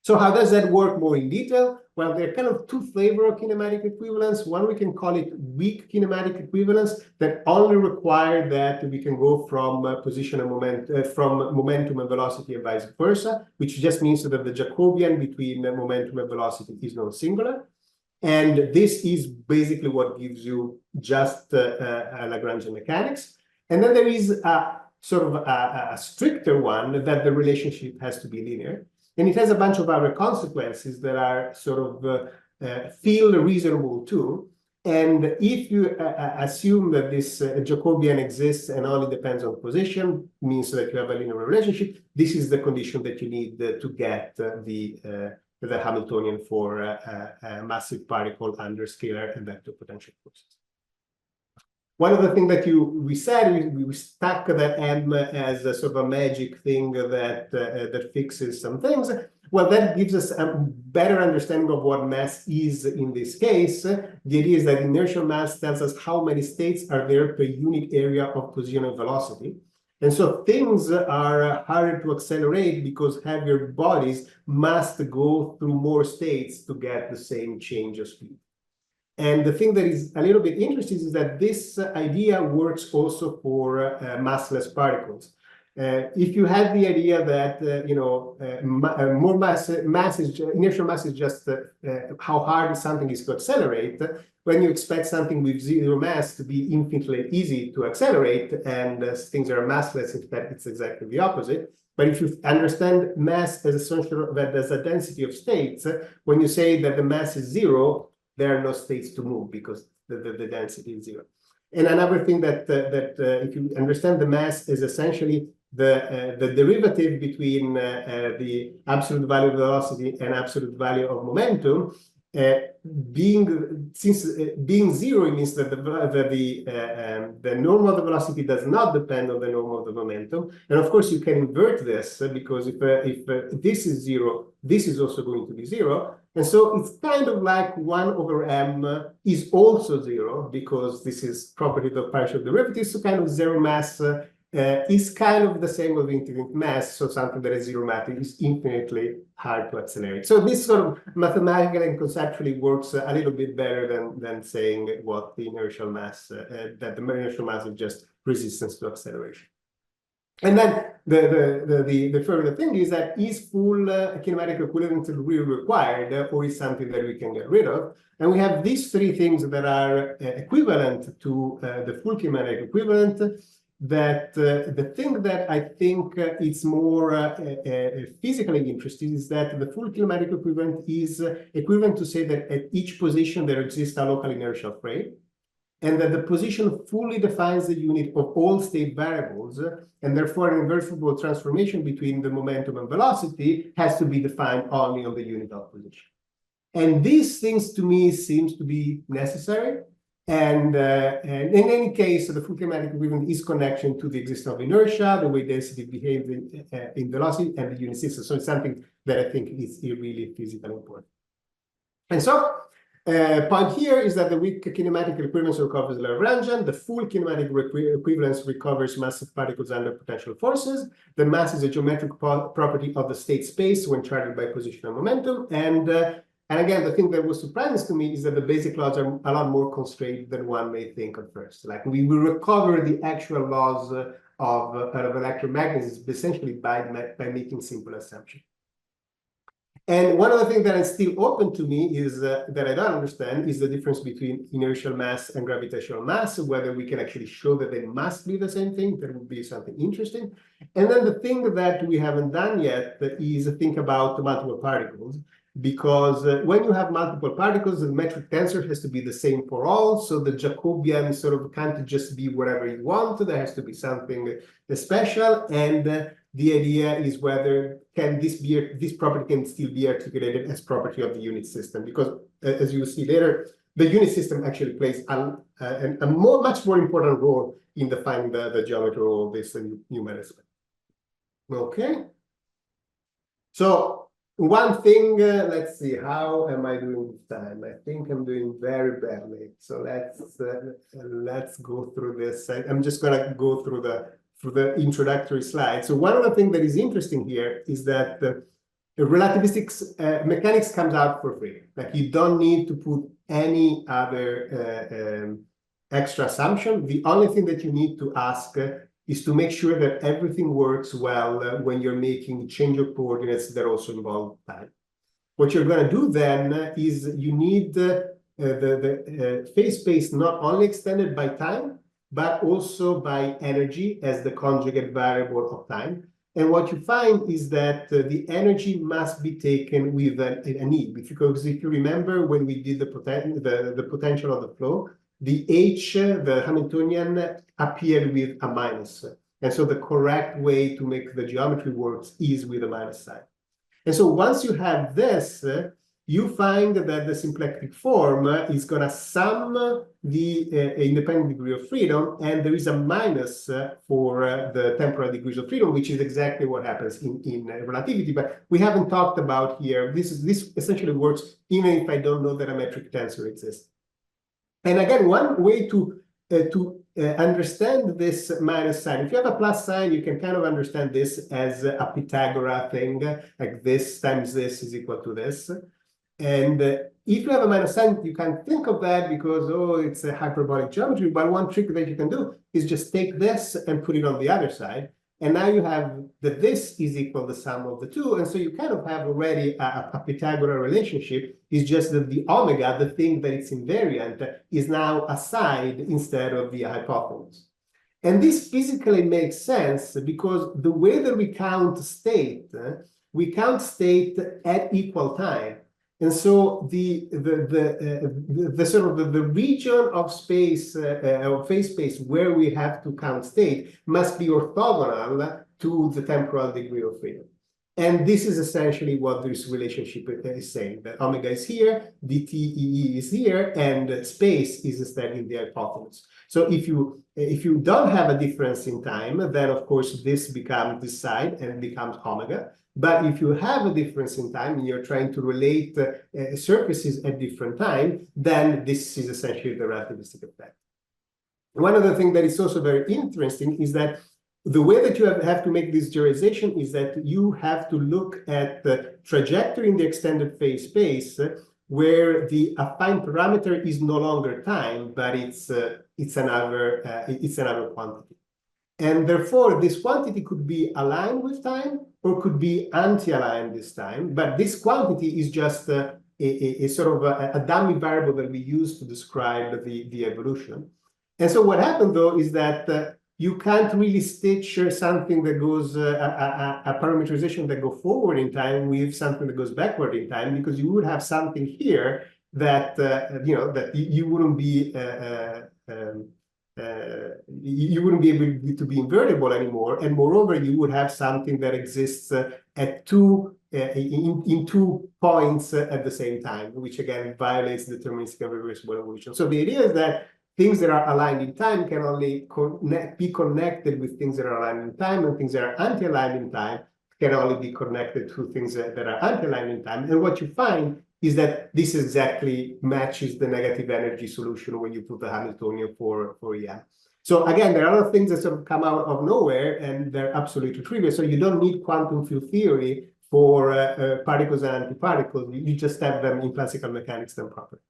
S1: So how does that work more in detail? Well, there are kind of two flavors of kinematic equivalence. One, we can call it weak kinematic equivalence that only require that we can go from position and from momentum and velocity and vice versa, which just means that the Jacobian between momentum and velocity is non-singular. And this is basically what gives you just Lagrangian mechanics. And then there is a sort of a stricter one that the relationship has to be linear. And it has a bunch of other consequences that are sort of feel reasonable too. And if you assume that this Jacobian exists and only depends on position, means that you have a linear relationship, this is the condition that you need to get the Hamiltonian for a massive particle under scalar and vector potential forces. One of the things that we said, we stuck that M as a sort of a magic thing that fixes some things. Well, that gives us a better understanding of what mass is in this case. The idea is that inertial mass tells us how many states are there per unit area of position and velocity. And so things are harder to accelerate because heavier bodies must go through more states to get the same change of speed. And the thing that is a little bit interesting is that this idea works also for massless particles. If you had the idea that more inertial mass is just how hard something is to accelerate, when you expect something with zero mass to be infinitely easy to accelerate, and things are massless, in fact, it's exactly the opposite. But if you understand mass as essential, that there's a density of states, when you say that the mass is zero, there are no states to move because the density is zero. And another thing that if you understand the mass is essentially the derivative between the absolute value of velocity and absolute value of momentum, being zero, it means that the norm of the velocity does not depend on the norm of the momentum. And of course, you can invert this because if this is zero, this is also going to be zero. And so it's kind of like 1 over m is also zero because this is property of partial derivatives. So kind of zero mass is kind of the same with infinite mass. So something that is zero mass is infinitely hard to accelerate. So this sort of mathematically and conceptually works a little bit better than saying what the inertial mass, that the inertial mass is just resistance to acceleration. And then the further thing is that is full kinematic equivalence really required, or is something that we can get rid of? And we have these three things that are equivalent to the full kinematic equivalent. That the thing that I think is more physically interesting is that the full kinematic equivalent is equivalent to say that at each position there exists a local inertial frame, and that the position fully defines the unit of all state variables, and therefore an invertible transformation between the momentum and velocity has to be defined only on the unit of position. And these things to me seems to be necessary. And in any case, the full kinematic equivalent is connection to the existence of inertia, the way density behaves in velocity, and the unit system. So it's something that I think is really physically important. And so point here is that the weak kinematic equivalence recovers Lagrangian. The full kinematic equivalence recovers massive particles under potential forces. The mass is a geometric property of the state space when charged by position and momentum. And again, the thing that was surprising to me is that the basic laws are a lot more constrained than one may think at first. Like we will recover the actual laws of electromagnetism essentially by making simple assumptions. And one of the things that is still open to me is that I don't understand is the difference between inertial mass and gravitational mass, whether we can actually show that they must be the same thing. That would be something interesting. And then the thing that we haven't done yet is think about multiple particles. Because when you have multiple particles, the metric tensor has to be the same for all. So the Jacobian sort of can't just be whatever you want. There has to be something special. And the idea is whether can this property can still be articulated as property of the unit system. Because as you will see later, the unit system actually plays a much more important role in defining the geometry of all this numerical. Okay. So one thing, let's see, how am I doing this time? I think I'm doing very badly. So let's go through this. I'm just gonna go through the introductory slide. So one of the things that is interesting here is that the relativistic mechanics comes out for free. Like you don't need to put any other extra assumption. The only thing that you need to ask is to make sure that everything works well when you're making change of coordinates that also involve time. What you're going to do then is you need the phase space not only extended by time, but also by energy as the conjugate variable of time. And what you find is that the energy must be taken with an E, because if you remember when we did the potential of the flow, the H, the Hamiltonian, appeared with a minus. And so the correct way to make the geometry work is with a minus sign. And so once you have this, you find that the symplectic form is going to sum the independent degree of freedom, and there is a minus for the temporal degrees of freedom, which is exactly what happens in relativity. But we haven't talked about here. This essentially works even if I don't know that a metric tensor exists. And again, one way to understand this minus sign, if you have a plus sign, you can kind of understand this as a Pythagorean thing, like this times this is equal to this. And if you have a minus sign, you can think of that because, oh, it's a hyperbolic geometry. But one trick that you can do is just take this and put it on the other side. And now you have that this is equal to the sum of the two. And so you kind of have already a Pythagorean relationship. It's just that the omega, the thing that it's invariant, is now a side instead of the hypotenuse. And this physically makes sense because the way that we count state at equal time. And so the sort of the region of space, of phase space where we have to count state must be orthogonal to the temporal degree of freedom. And this is essentially what this relationship is saying, that omega is here, dTEE is here, and space is instead in the hypotenuse. So if you don't have a difference in time, then of course this becomes this side and becomes omega. But if you have a difference in time and you're trying to relate surfaces at different time, then this is essentially the relativistic effect. One other thing that is also very interesting is that the way that you have to make this generalization is that you have to look at the trajectory in the extended phase space where the affine parameter is no longer time, but it's another quantity. And therefore, this quantity could be aligned with time or could be anti-aligned this time. But this quantity is just a sort of a dummy variable that we use to describe the evolution. And so what happened, though, is that you can't really stitch something that goes, a parameterization that go forward in time with something that goes backward in time, because you would have something here that, that you wouldn't be able to be invertible anymore, and moreover, you would have something that exists at in 2 points at the same time, which again violates the deterministic and reversible evolution. So the idea is that things that are aligned in time can only be connected with things that are aligned in time, and things that are anti-aligned in time can only be connected to things that are anti-aligned in time. And what you find is that this exactly matches the negative energy solution when you put the Hamiltonian for EM. So again, there are a lot of things that sort of come out of nowhere, and they're absolutely trivial. So you don't need quantum field theory for particles and antiparticles. You just have them in classical mechanics then properly.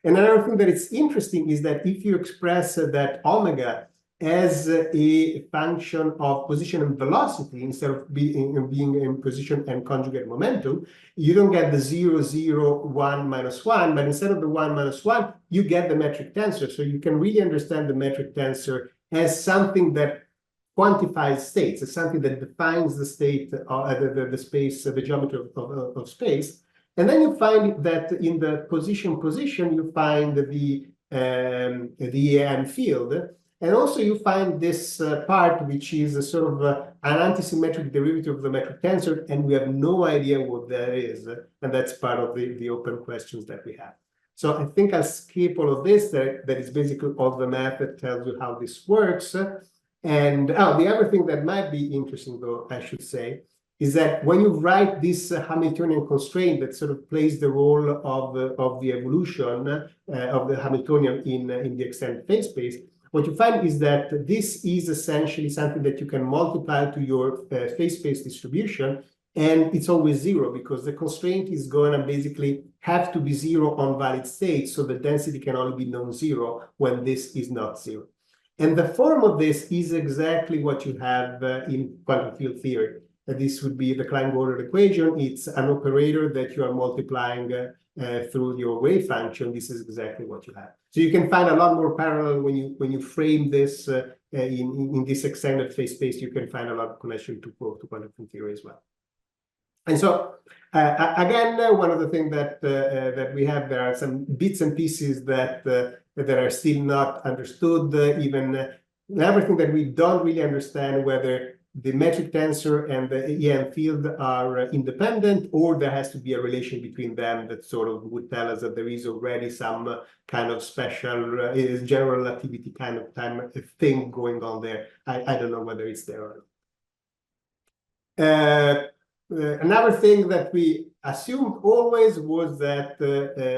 S1: And another thing that is interesting is that if you express that omega as a function of position and velocity instead of being in position and conjugate momentum, you don't get the 0, 0, 1, -1, but instead of the 1, -1, you get the metric tensor. So you can really understand the metric tensor as something that quantifies states, as something that defines the state, the space, the geometry of space. And then you find that in the position, you find the EM field. And also you find this part, which is a sort of an antisymmetric derivative of the metric tensor, and we have no idea what that is. And that's part of the open questions that we have. So I think I'll skip all of this. That is basically all the math that tells you how this works. And the other thing that might be interesting, though, I should say, is that when you write this Hamiltonian constraint that sort of plays the role of the evolution of the Hamiltonian in the extended phase space, what you find is that this is essentially something that you can multiply to your phase space distribution, and it's always 0 because the constraint is going to basically have to be 0 on valid states, so the density can only be non-zero when this is not 0. And the form of this is exactly what you have in quantum field theory. This would be the Klein-Gordon equation. It's an operator that you are multiplying through your wave function. This is exactly what you have. So you can find a lot more parallel when you frame this in this extended phase space. You can find a lot of connection to quantum field theory as well. And so again, one of the things that we have, there are some bits and pieces that are still not understood. Even everything that we don't really understand, whether the metric tensor and the EM field are independent, or there has to be a relation between them that sort of would tell us that there is already some kind of special general relativity kind of time thing going on there. I don't know whether it's there or not. Another thing that we assumed always was that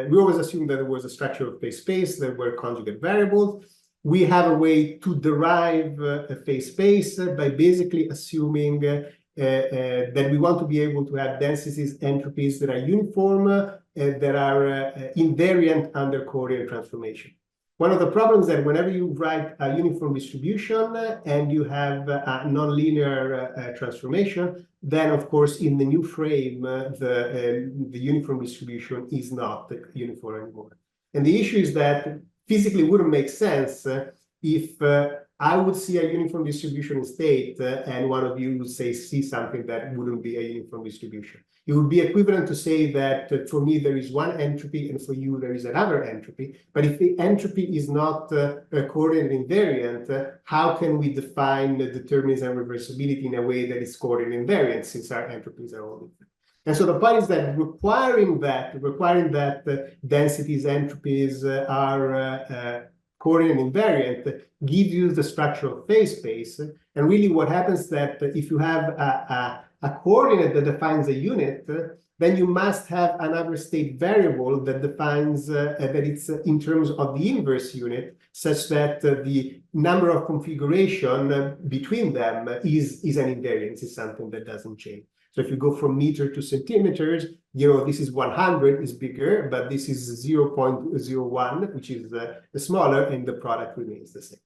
S1: we always assumed that there was a structure of phase space, there were conjugate variables. We have a way to derive a phase space by basically assuming that we want to be able to have densities, entropies that are uniform, that are invariant under Courant transformation. One of the problems that whenever you write a uniform distribution and you have a nonlinear transformation, then of course in the new frame the uniform distribution is not uniform anymore. And the issue is that physically wouldn't make sense if I would see a uniform distribution in state and one of you would say see something that wouldn't be a uniform distribution. It would be equivalent to say that for me there is one entropy and for you there is another entropy. But if the entropy is not coordinate invariant, how can we define the determinism and reversibility in a way that is coordinate invariant since our entropies are all different? And so the point is that requiring that densities, entropies are coordinate invariant gives you the structural phase space. And really what happens is that if you have a coordinate that defines a unit, then you must have another state variable that defines that it's in terms of the inverse unit, such that the number of configuration between them is an invariance, is something that doesn't change. So if you go from meter to centimeters, this is 100 is bigger, but this is 0.01, which is smaller, and the product remains the same.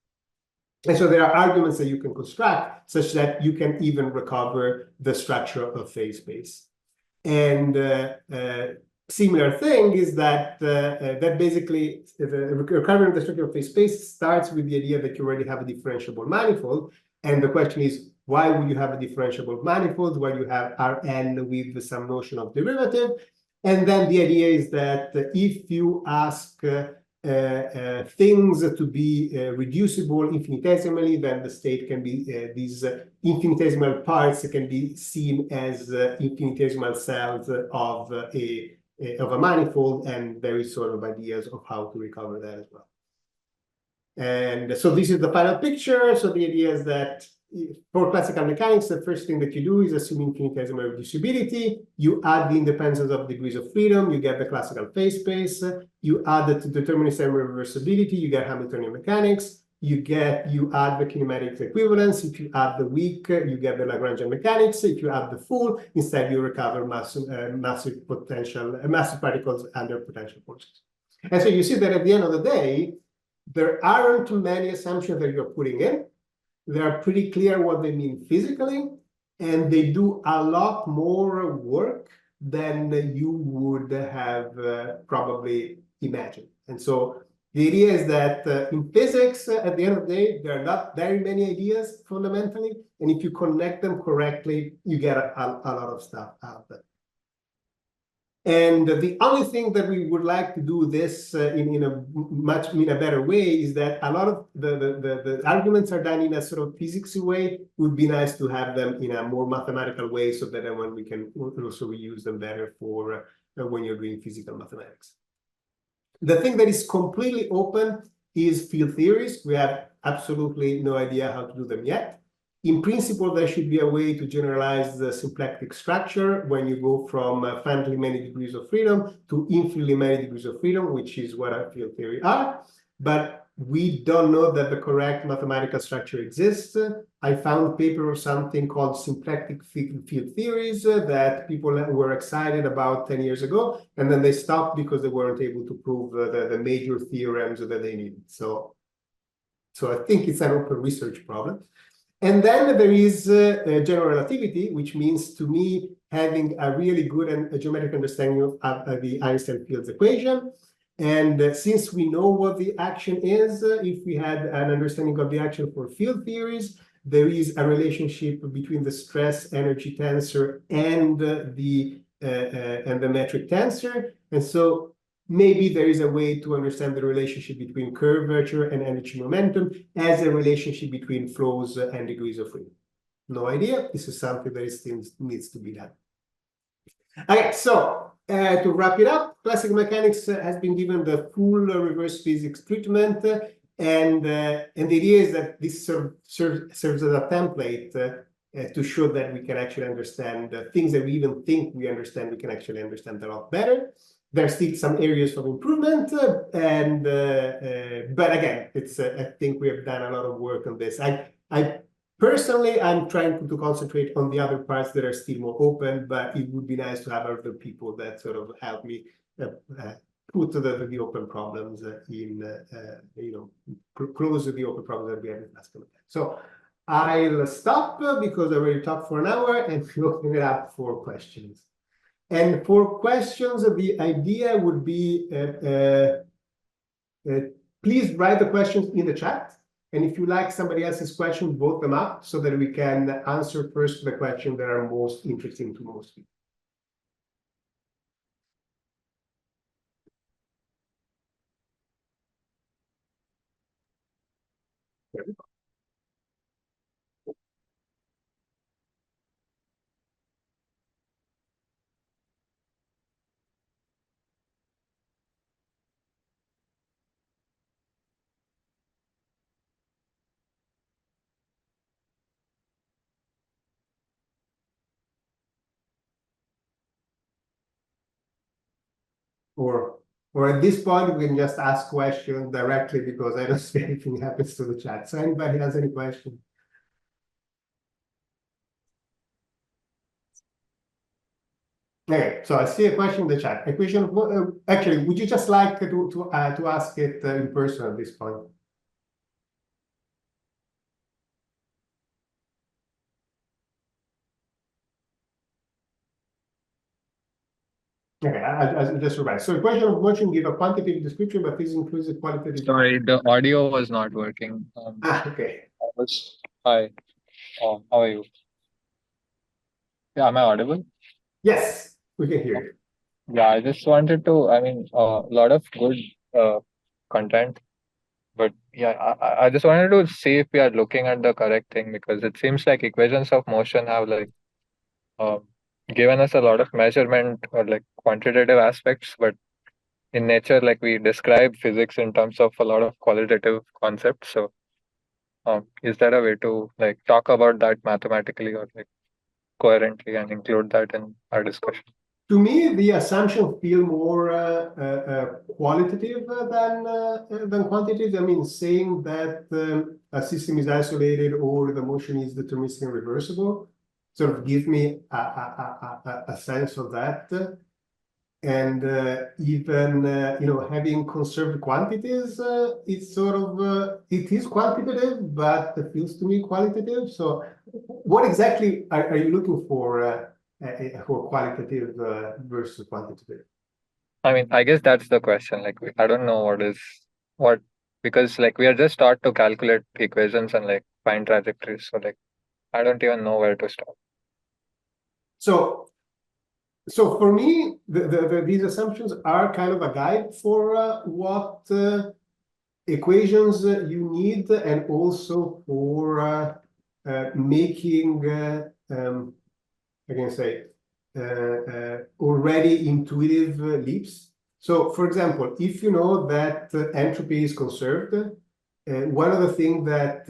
S1: And so there are arguments that you can construct such that you can even recover the structure of phase space. And similar thing is that basically the recovery of the structure of phase space starts with the idea that you already have a differentiable manifold. And the question is, why would you have a differentiable manifold where you have Rn with some notion of derivative? And then the idea is that if you ask things to be reducible infinitesimally, then the state can be these infinitesimal parts can be seen as infinitesimal cells of a manifold, and there is sort of ideas of how to recover that as well. And so this is the final picture. So the idea is that for classical mechanics, the first thing that you do is assume infinitesimal reducibility. You add the independence of degrees of freedom, you get the classical phase space. You add the determinism reversibility, you get Hamiltonian mechanics. You add the kinematic equivalence. If you add the weak, you get the Lagrangian mechanics. If you add the full, instead you recover massive particles under potential forces. And so you see that at the end of the day, there aren't many assumptions that you're putting in. They are pretty clear what they mean physically, and they do a lot more work than you would have probably imagined. And so the idea is that in physics, at the end of the day, there are not very many ideas fundamentally, and if you connect them correctly, you get a lot of stuff out of them. And the only thing that we would like to do this in a better way is that a lot of the arguments are done in a sort of physicsy way. It would be nice to have them in a more mathematical way so that then we can also reuse them better for when you're doing physical mathematics. The thing that is completely open is field theories. We have absolutely no idea how to do them yet. In principle, there should be a way to generalize the symplectic structure when you go from finitely many degrees of freedom to infinitely many degrees of freedom, which is what a field theory are. But we don't know that the correct mathematical structure exists. I found a paper or something called symplectic field theories that people were excited about 10 years ago, and then they stopped because they weren't able to prove the major theorems that they needed. So I think it's an open research problem. And then there is general relativity, which means to me having a really good and a geometric understanding of the Einstein fields equation. And since we know what the action is, if we had an understanding of the action for field theories, there is a relationship between the stress energy tensor and the metric tensor. And so maybe there is a way to understand the relationship between curvature and energy momentum as a relationship between flows and degrees of freedom. No idea. This is something that still needs to be done. Okay, so to wrap it up, classical mechanics has been given the full reverse physics treatment, and the idea is that this serves as a template to show that we can actually understand things that we even think we understand, we can actually understand a lot better. There's still some areas of improvement, but again, I think we have done a lot of work on this. I personally, I'm trying to concentrate on the other parts that are still more open, but it would be nice to have other people that sort of help me put the open problems close the open problems that we have in class. So I'll stop because I already talked for an hour, and we'll open it up for questions. And for questions, the idea would be please write the questions in the chat. And if you like somebody else's question, vote them up so that we can answer first the questions that are most interesting to most people. There we go. Or at this point, we can just ask questions directly because I don't see anything happens to the chat. So anybody has any questions? Okay, so I see a question in the chat. A question, actually, would you just like to ask it in person at this point? Okay, I just revised. So the question of motion give a quantitative description, but this includes a qualitative.
S2: Sorry, the audio was not working.
S1: Okay.
S2: Hi, how are you? Yeah, am I audible?
S1: Yes, we can hear you.
S2: Yeah, I just wanted to, I mean, a lot of good content, but yeah, I just wanted to see if we are looking at the correct thing, because it seems like equations of motion have like given us a lot of measurement or like quantitative aspects, but in nature, like we describe physics in terms of a lot of qualitative concepts. So is there a way to like talk about that mathematically or like coherently and include that in our discussion?
S1: To me, the assumption feel more qualitative than quantitative. I mean, saying that a system is isolated or the motion is deterministic and reversible sort of gives me a sense of that. And even having conserved quantities, it's sort of it is quantitative, but it feels to me qualitative. So, what exactly are you looking for qualitative versus quantitative?
S2: I mean, I guess that's the question. Like, I don't know what, because like we are just taught to calculate equations and like find trajectories. So like, I don't even know where to start.
S1: So for me, these assumptions are kind of a guide for what equations you need, and also for making, I can say, already intuitive leaps. So, for example, if you know that entropy is conserved, one of the things that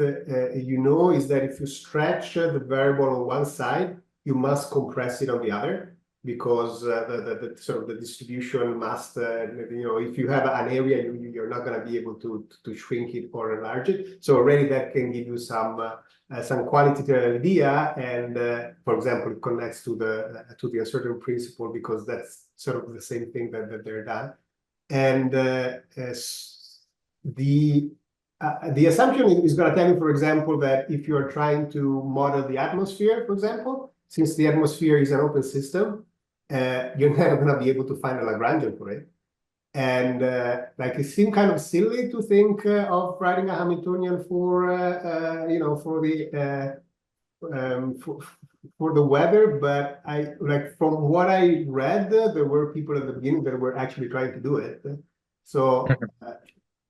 S1: you know is that if you stretch the variable on one side, you must compress it on the other, because the sort of the distribution must, if you have an area, you're not going to be able to shrink it or enlarge it. So already that can give you some quantitative idea, and for example, it connects to the uncertain principle, because that's sort of the same thing that they're done. And the assumption is going to tell you, for example, that if you're trying to model the atmosphere, for example, since the atmosphere is an open system, you're never going to be able to find a Lagrangian for it. And like it seemed kind of silly to think of writing a Hamiltonian for the weather, but I like from what I read, there were people at the beginning that were actually trying to do it. So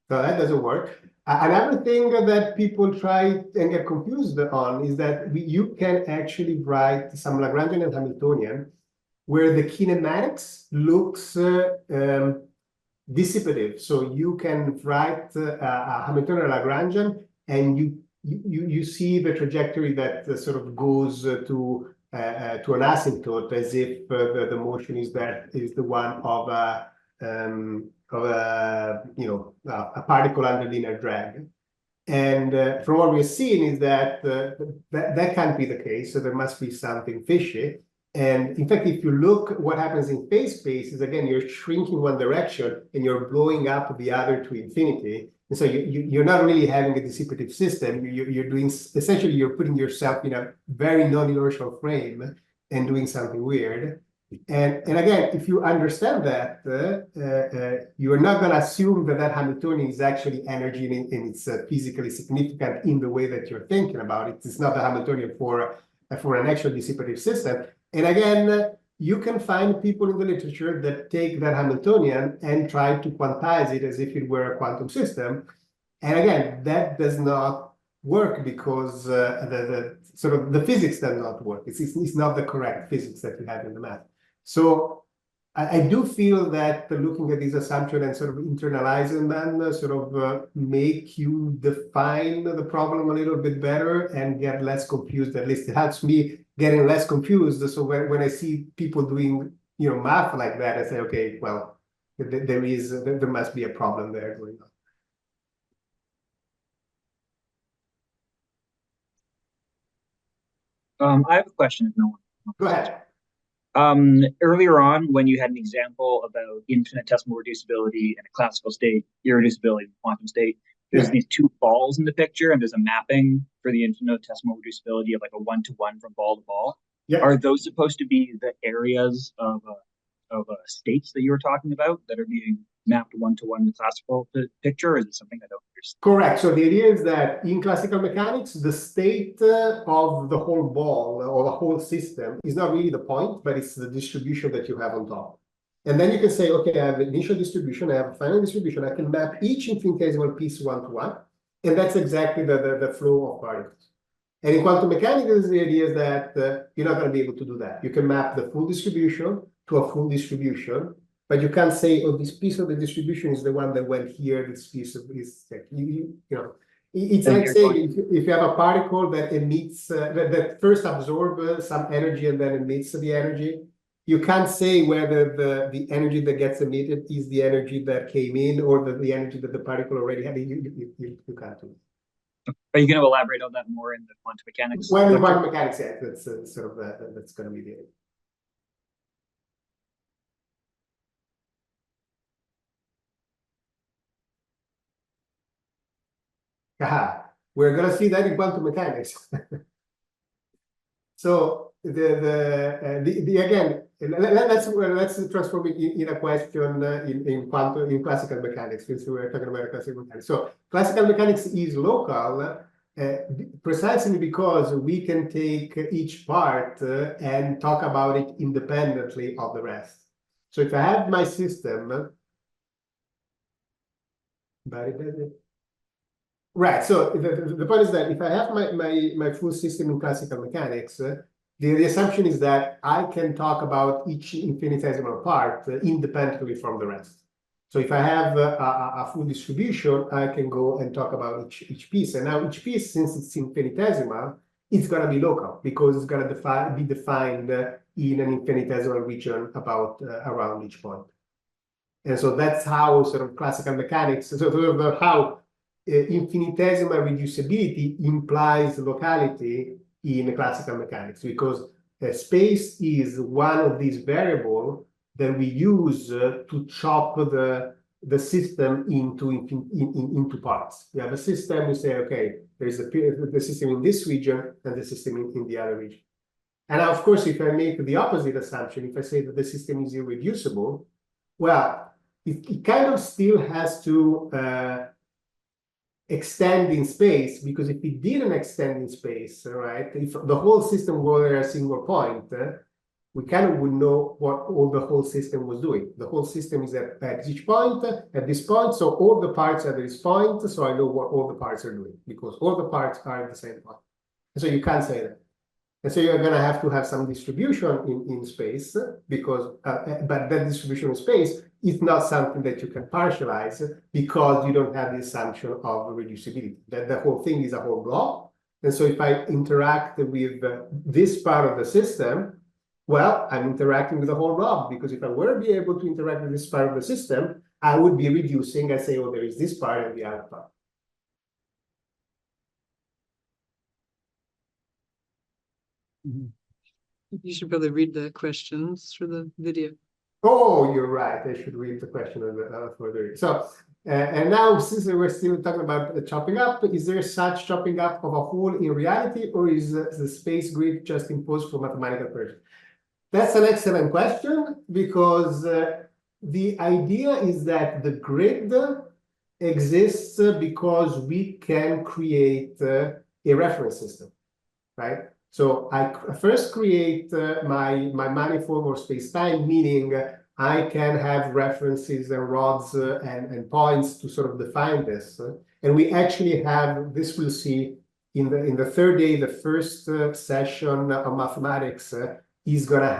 S1: that doesn't work. Another thing that people try and get confused on is that you can actually write some Lagrangian and Hamiltonian where the kinematics looks dissipative. So you can write a Hamiltonian Lagrangian, and you see the trajectory that sort of goes to an asymptote, as if the motion is the one of a particle under linear drag. And from what we're seeing is that that can't be the case. So there must be something fishy. And in fact, if you look what happens in phase space is, again, you're shrinking one direction and you're blowing up the other to infinity. And so you're not really having a dissipative system. You're doing, essentially, you're putting yourself in a very non-inertial frame and doing something weird. And again, if you understand that, you are not going to assume that that Hamiltonian is actually energy and it's physically significant in the way that you're thinking about it. It's not the Hamiltonian for an actual dissipative system. And again, you can find people in the literature that take that Hamiltonian and try to quantize it as if it were a quantum system. And again, that does not work because the sort of the physics does not work. It's not the correct physics that you have in the math. So I do feel that looking at this assumption and sort of internalizing them sort of make you define the problem a little bit better and get less confused. At least it helps me getting less confused. So when I see people doing math like that, I say, okay, well, there must be a problem there going
S3: I have a question if no one.
S1: Go ahead.
S3: Earlier on, when you had an example about infinitesimal reducibility and a classical state, irreducibility in quantum state, there's these two balls in the picture, and there's a mapping for the infinitesimal reducibility of like a one-to-one from ball to ball.
S1: Yeah.
S3: Are those supposed to be the areas of states that you were talking about that are being mapped one-to-one in the classical picture, or is it something I don't understand?
S1: Correct. So the idea is that in classical mechanics, the state of the whole ball or the whole system is not really the point, but it's the distribution that you have on top. And then you can say, okay, I have an initial distribution, I have a final distribution, I can map each infinitesimal piece one-to-one, and that's exactly the flow of particles. And in quantum mechanics, the idea is that you're not going to be able to do that. You can map the full distribution to a full distribution, but you can't say, oh, this piece of the distribution is the one that went here, this piece of is it's like saying if you have a particle that emits that first absorbs some energy and then emits the energy, you can't say whether the energy that gets emitted is the energy that came in or the energy that the particle already had. You can't do it.
S3: Are you going to elaborate on that more in the quantum mechanics?
S1: Well, in quantum mechanics, yeah, that's sort of that's going to be the idea. Aha, we're going to see that in quantum mechanics. So again, let's transform it in a question in classical mechanics, since we were talking about classical mechanics. So classical mechanics is local precisely because we can take each part and talk about it independently of the rest. So if I have my system, right. So the point is that if I have my full system in classical mechanics, the assumption is that I can talk about each infinitesimal part independently from the rest. So if I have a full distribution, I can go and talk about each piece. And now each piece, since it's infinitesimal, it's going to be local because it's going to be defined in an infinitesimal region about around each point. And so that's how sort of classical mechanics, sort of how infinitesimal reducibility implies locality in classical mechanics, because space is one of these variables that we use to chop the system into parts. We have a system, we say, okay, there's the system in this region and the system in the other region. And now, of course, if I make the opposite assumption, if I say that the system is irreducible, well, it kind of still has to extend in space, because if it didn't extend in space, right, if the whole system were a single point, we kind of would know what all the whole system was doing. The whole system is at each point, at this point, so all the parts are at this point, so I know what all the parts are doing, because all the parts are at the same point. And so you can't say that. And so you're going to have some distribution in space, because but that distribution in space is not something that you can partialize because you don't have the assumption of reducibility. That the whole thing is a whole block. And so if I interact with this part of the system, well, I'm interacting with the whole block, because if I were to be able to interact with this part of the system, I would be reducing. I say, oh, there is this part and the other part.
S3: Mm-hmm.
S4: You should probably read the questions for the video.
S1: Oh, you're right. I should read the question for the so. And now, since we're still talking about chopping up, is there such chopping up of a whole in reality, or is the space grid just imposed for mathematical purposes? That's an excellent question, because the idea is that the grid exists because we can create a reference system, right? So I first create my manifold or space-time, meaning I can have references and rods and points to sort of define this. And we actually have this. We'll see in the third day, the first session of mathematics. He's gonna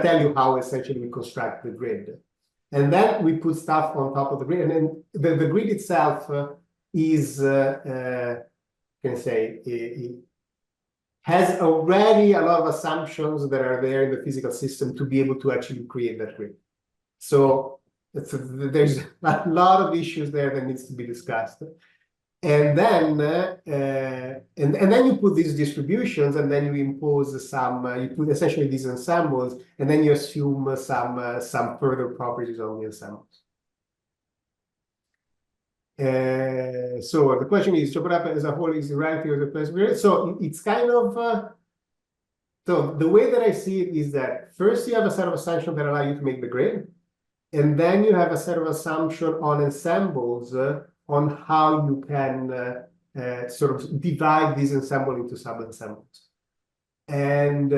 S1: tell you how essentially we construct the grid, and then we put stuff on top of the grid, and then the grid itself is has already a lot of assumptions that are there in the physical system to be able to actually create that grid. So there's a lot of issues there that needs to be discussed. And then and then you put these distributions, and then you impose some, you put essentially these ensembles, and then you assume some further properties on the ensembles. So the question is, chop it up as a whole is the reality of the place. So it's kind of so the way that I see it is that first you have a set of assumptions that allow you to make the grid, and then you have a set of assumptions on ensembles on how you can sort of divide this ensemble into sub-ensembles. And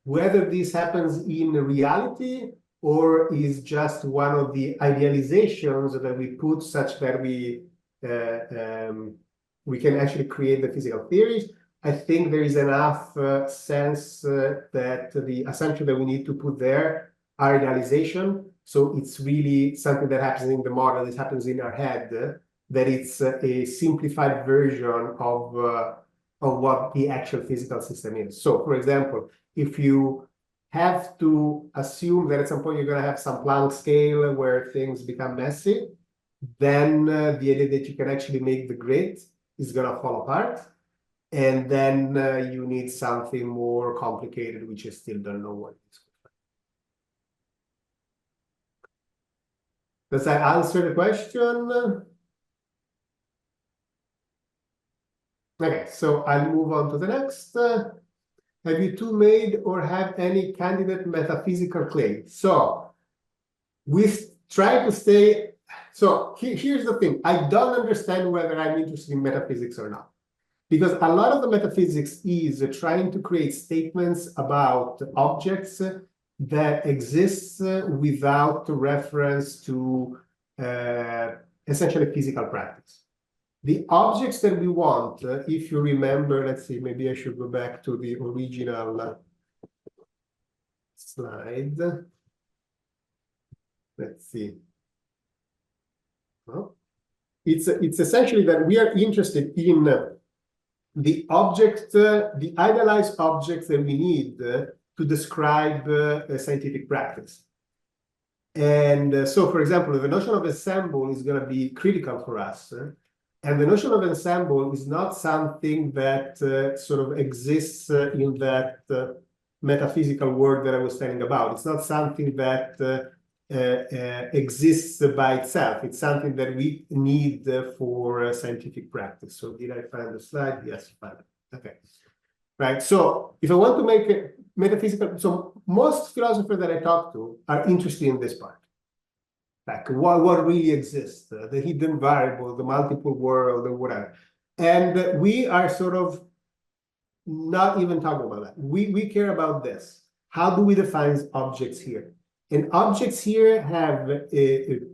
S1: whether this happens in reality or is just one of the idealizations that we put such that we can actually create the physical theories, I think there is enough sense that the assumption that we need to put there are idealization. So it's really something that happens in the model, that happens in our head, that it's a simplified version of what the actual physical system is. So, for example, if you have to assume that at some point you're going to have some Planck scale where things become messy, then the idea that you can actually make the grid is going to fall apart. And then you need something more complicated, which I still don't know what it is. Does that answer the question? Okay, so I'll move on to the next. Have you two made or have any candidate metaphysical claim? So we try to stay. So here's the thing. I don't understand whether I'm interested in metaphysics or not, because a lot of the metaphysics is trying to create statements about objects that exist without reference to essentially physical practice. The objects that we want, if you remember, let's see, maybe I should go back to the original slide. Let's see. Well, it's essentially that we are interested in the object, the idealized objects that we need to describe a scientific practice. And so, for example, the notion of ensemble is going to be critical for us. And the notion of ensemble is not something that sort of exists in that metaphysical world that I was telling about. It's not something that exists by itself. It's something that we need for scientific practice. So did I find the slide? Yes, I found it. Okay. Right. So if I want to make a metaphysical, so most philosophers that I talk to are interested in this part. Like what really exists, the hidden variable, the multiple world, or whatever. And we are sort of not even talking about that. We care about this. How do we define objects here? And objects here have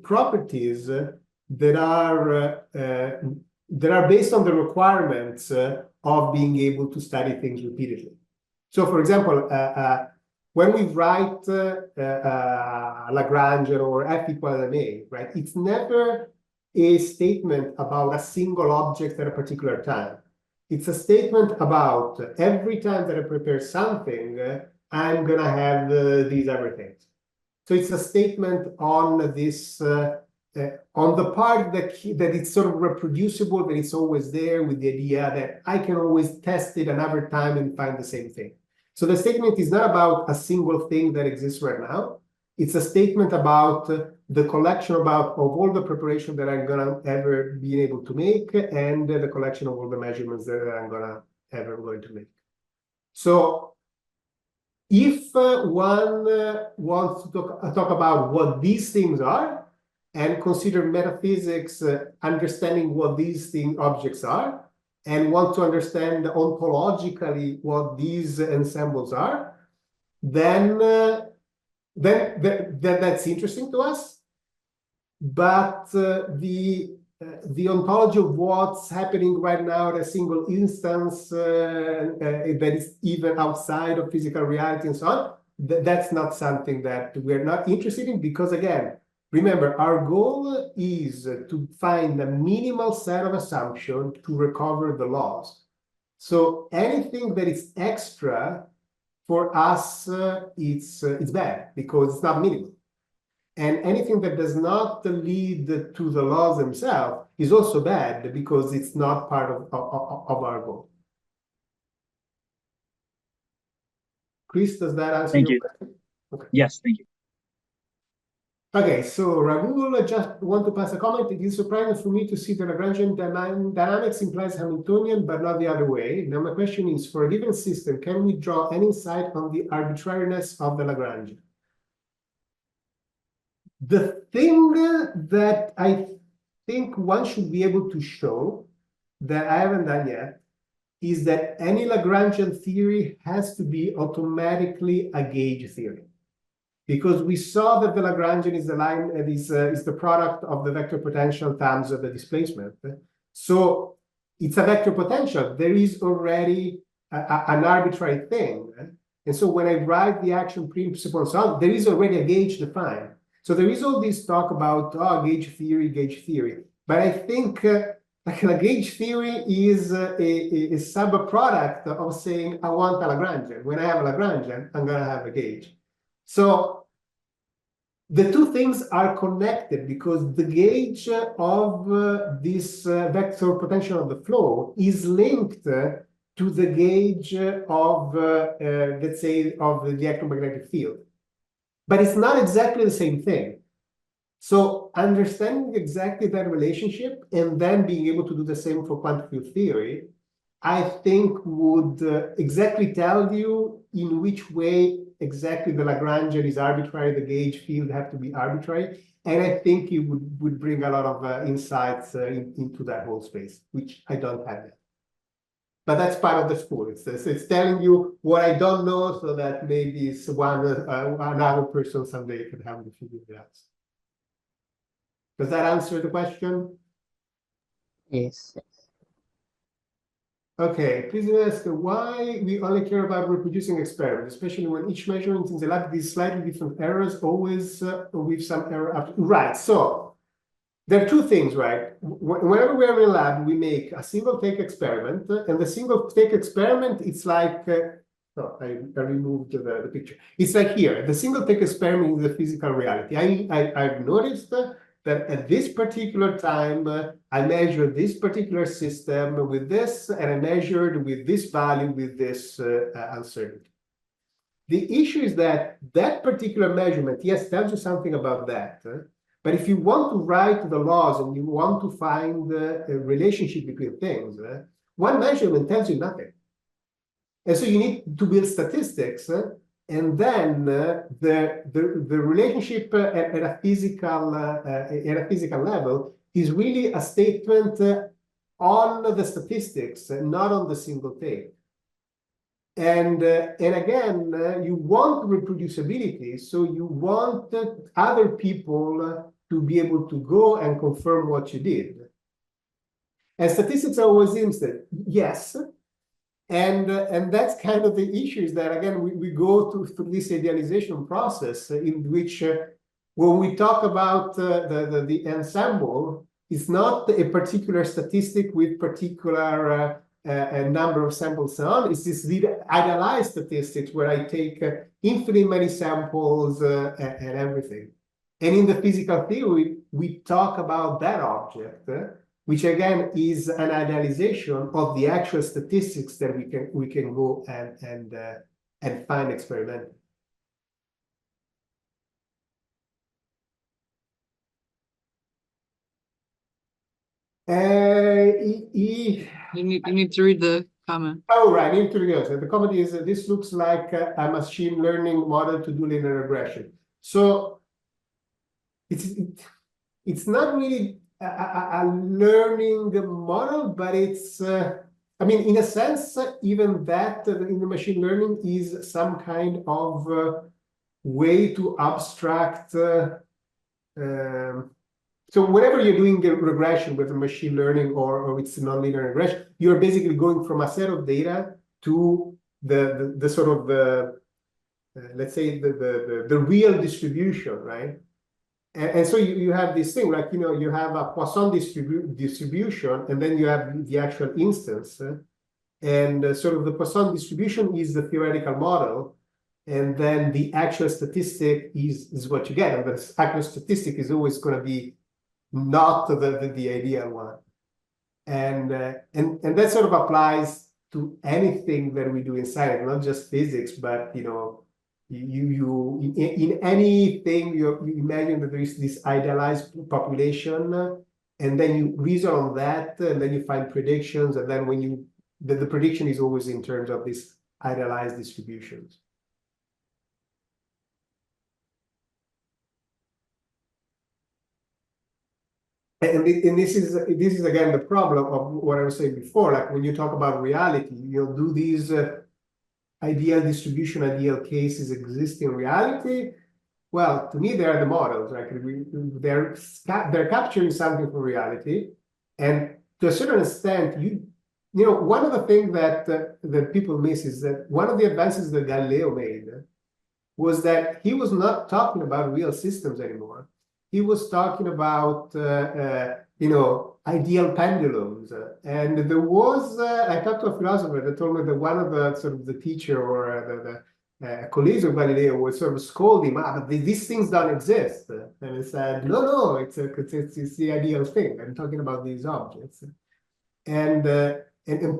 S1: properties that are based on the requirements of being able to study things repeatedly. So, for example, when we write Lagrangian or F equals ma, right? It's never a statement about a single object at a particular time. It's a statement about every time that I prepare something, I'm gonna have these everythings. So it's a statement on this, on the part that it's sort of reproducible, that it's always there, with the idea that I can always test it another time and find the same thing. So the statement is not about a single thing that exists right now. It's a statement about the collection of all the preparation that I'm gonna ever be able to make, and the collection of all the measurements that I'm gonna ever going to make. So if one wants to talk about what these things are and consider metaphysics, understanding what these objects are, and want to understand ontologically what these ensembles are, then that's interesting to us. But the ontology of what's happening right now at a single instance that is even outside of physical reality and so on, that's not something that we're not interested in, because again, remember, our goal is to find a minimal set of assumptions to recover the laws. So anything that is extra for us, it's bad because it's not minimal. And anything that does not lead to the laws themselves is also bad because it's not part of our goal. Chris, does that answer
S3: Thank
S1: your
S3: you.
S1: question? Okay.
S3: Yes, thank you.
S1: Okay, so Rahul just want to pass a comment. It is surprising for me to see the Lagrangian dynamics implies Hamiltonian, but not the other way. Now my question is, for a given system, can we draw any insight on the arbitrariness of the Lagrangian? The thing that I think one should be able to show, that I haven't done yet, is that any Lagrangian theory has to be automatically a gauge theory. Because we saw that the Lagrangian is the product of the vector potential times the displacement. So it's a vector potential. There is already an arbitrary thing. And so when I write the action principle and so on, there is already a gauge defined. So there is all this talk about gauge theory. But I think like a gauge theory is a sub-product of saying I want a Lagrangian. When I have a Lagrangian, I'm going to have a gauge. So the two things are connected because the gauge of this vector potential of the flow is linked to the gauge of, let's say, of the electromagnetic field. But it's not exactly the same thing. So understanding exactly that relationship and then being able to do the same for quantum field theory, I think would exactly tell you in which way exactly the Lagrangian is arbitrary, the gauge field have to be arbitrary. And I think it would bring a lot of insights into that whole space, which I don't have yet. But that's part of the school. It's telling you what I don't know, so that maybe it's another person someday could help me figure it out. Does that answer the question?
S5: Yes.
S1: Okay, please ask why we only care about reproducing experiments, especially when each measurement in the lab gives slightly different errors, always with some error up. Right, so there are two things, right? Whenever we are in a lab, we make a single take experiment, and the single take experiment, it's like, I removed the picture. It's like here, the single take experiment is a physical reality. I've noticed that at this particular time, I measured this particular system with this, and I measured with this value with this uncertainty. The issue is that that particular measurement, yes, tells you something about that. But if you want to write the laws and you want to find a relationship between things, one measurement tells you nothing. And so you need to build statistics, and then the relationship at a physical level is really a statement on the statistics, not on the single take. And again, you want reproducibility, so you want other people to be able to go and confirm what you did. And statistics are always interested, yes. And that's kind of the issue, is that, again, we go through this idealization process in which when we talk about the ensemble, it's not a particular statistic with particular a number of samples and so on. It's this idealized statistics where I take infinitely many samples and everything. And in the physical theory, we talk about that object, which again is an idealization of the actual statistics that we can go and fine experimental.
S4: You need to read the comment.
S1: Oh, right, introduction. The comment is this looks like a machine learning model to do linear regression. So it's not really a learning model, but it's I mean, in a sense, even that in the machine learning is some kind of way to abstract. So whenever you're doing a regression with a machine learning or it's nonlinear regression, you're basically going from a set of data to the sort of the let's say the real distribution, right? And so you have this thing, like, you know, you have a Poisson distribution, and then you have the actual instance. And sort of the Poisson distribution is the theoretical model, and then the actual statistic is what you get. And the actual statistic is always going to be not the ideal one. And that sort of applies to anything that we do in science, not just physics, but, you know, in anything you imagine that there is this idealized population, and then you reason on that, and then you find predictions, and then when the prediction is always in terms of these idealized distributions. And this is again the problem of what I was saying before. Like when you talk about reality, you'll do these ideal distribution, ideal cases exist in reality. Well, to me, they are the models. Like they're capturing something from reality, and to a certain extent, you know, one of the things that people miss is that one of the advances that Galileo made was that he was not talking about real systems anymore. He was talking about you know, ideal pendulums. And there was I talked to a philosopher that told me that one of the sort of the teacher or the colleagues of Galileo would sort of scold him, but these things don't exist. And he said, no, it's the ideal thing. I'm talking about these objects. And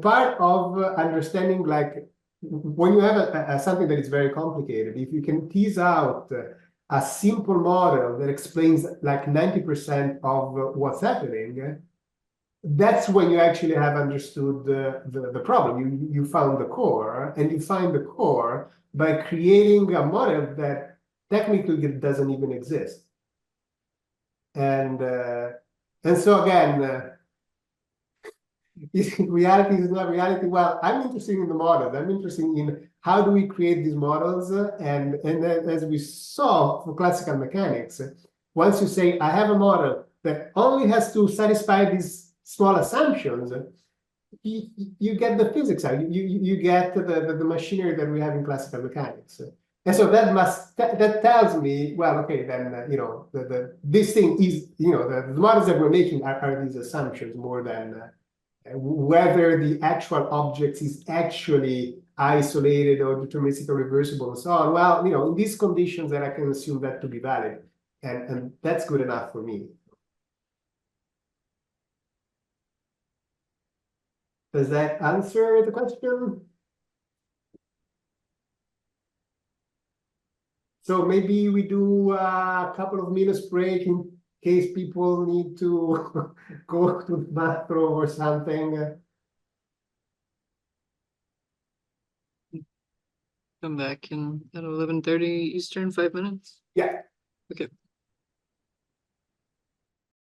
S1: part of understanding, like, when you have something that is very complicated, if you can tease out a simple model that explains like 90% of what's happening, that's when you actually have understood the problem. You found the core, and you find the core by creating a model that technically doesn't even exist. And so again, reality is not reality. Well, I'm interested in the models. I'm interested in how do we create these models, and as we saw for classical mechanics, once you say I have a model that only has to satisfy these small assumptions, you get the physics out. You get the machinery that we have in classical mechanics. And so that tells me, well, okay, then you know, this thing is, you know, the models that we're making are these assumptions more than whether the actual object is actually isolated or deterministic or reversible and so on. Well, you know, in these conditions, then I can assume that to be valid, and that's good enough for me. Does that answer the question? So maybe we do a couple of minutes break in case people need to go to the bathroom or something.
S4: Come back in at 11:30 Eastern, 5 minutes.
S1: Yeah.
S4: Okay.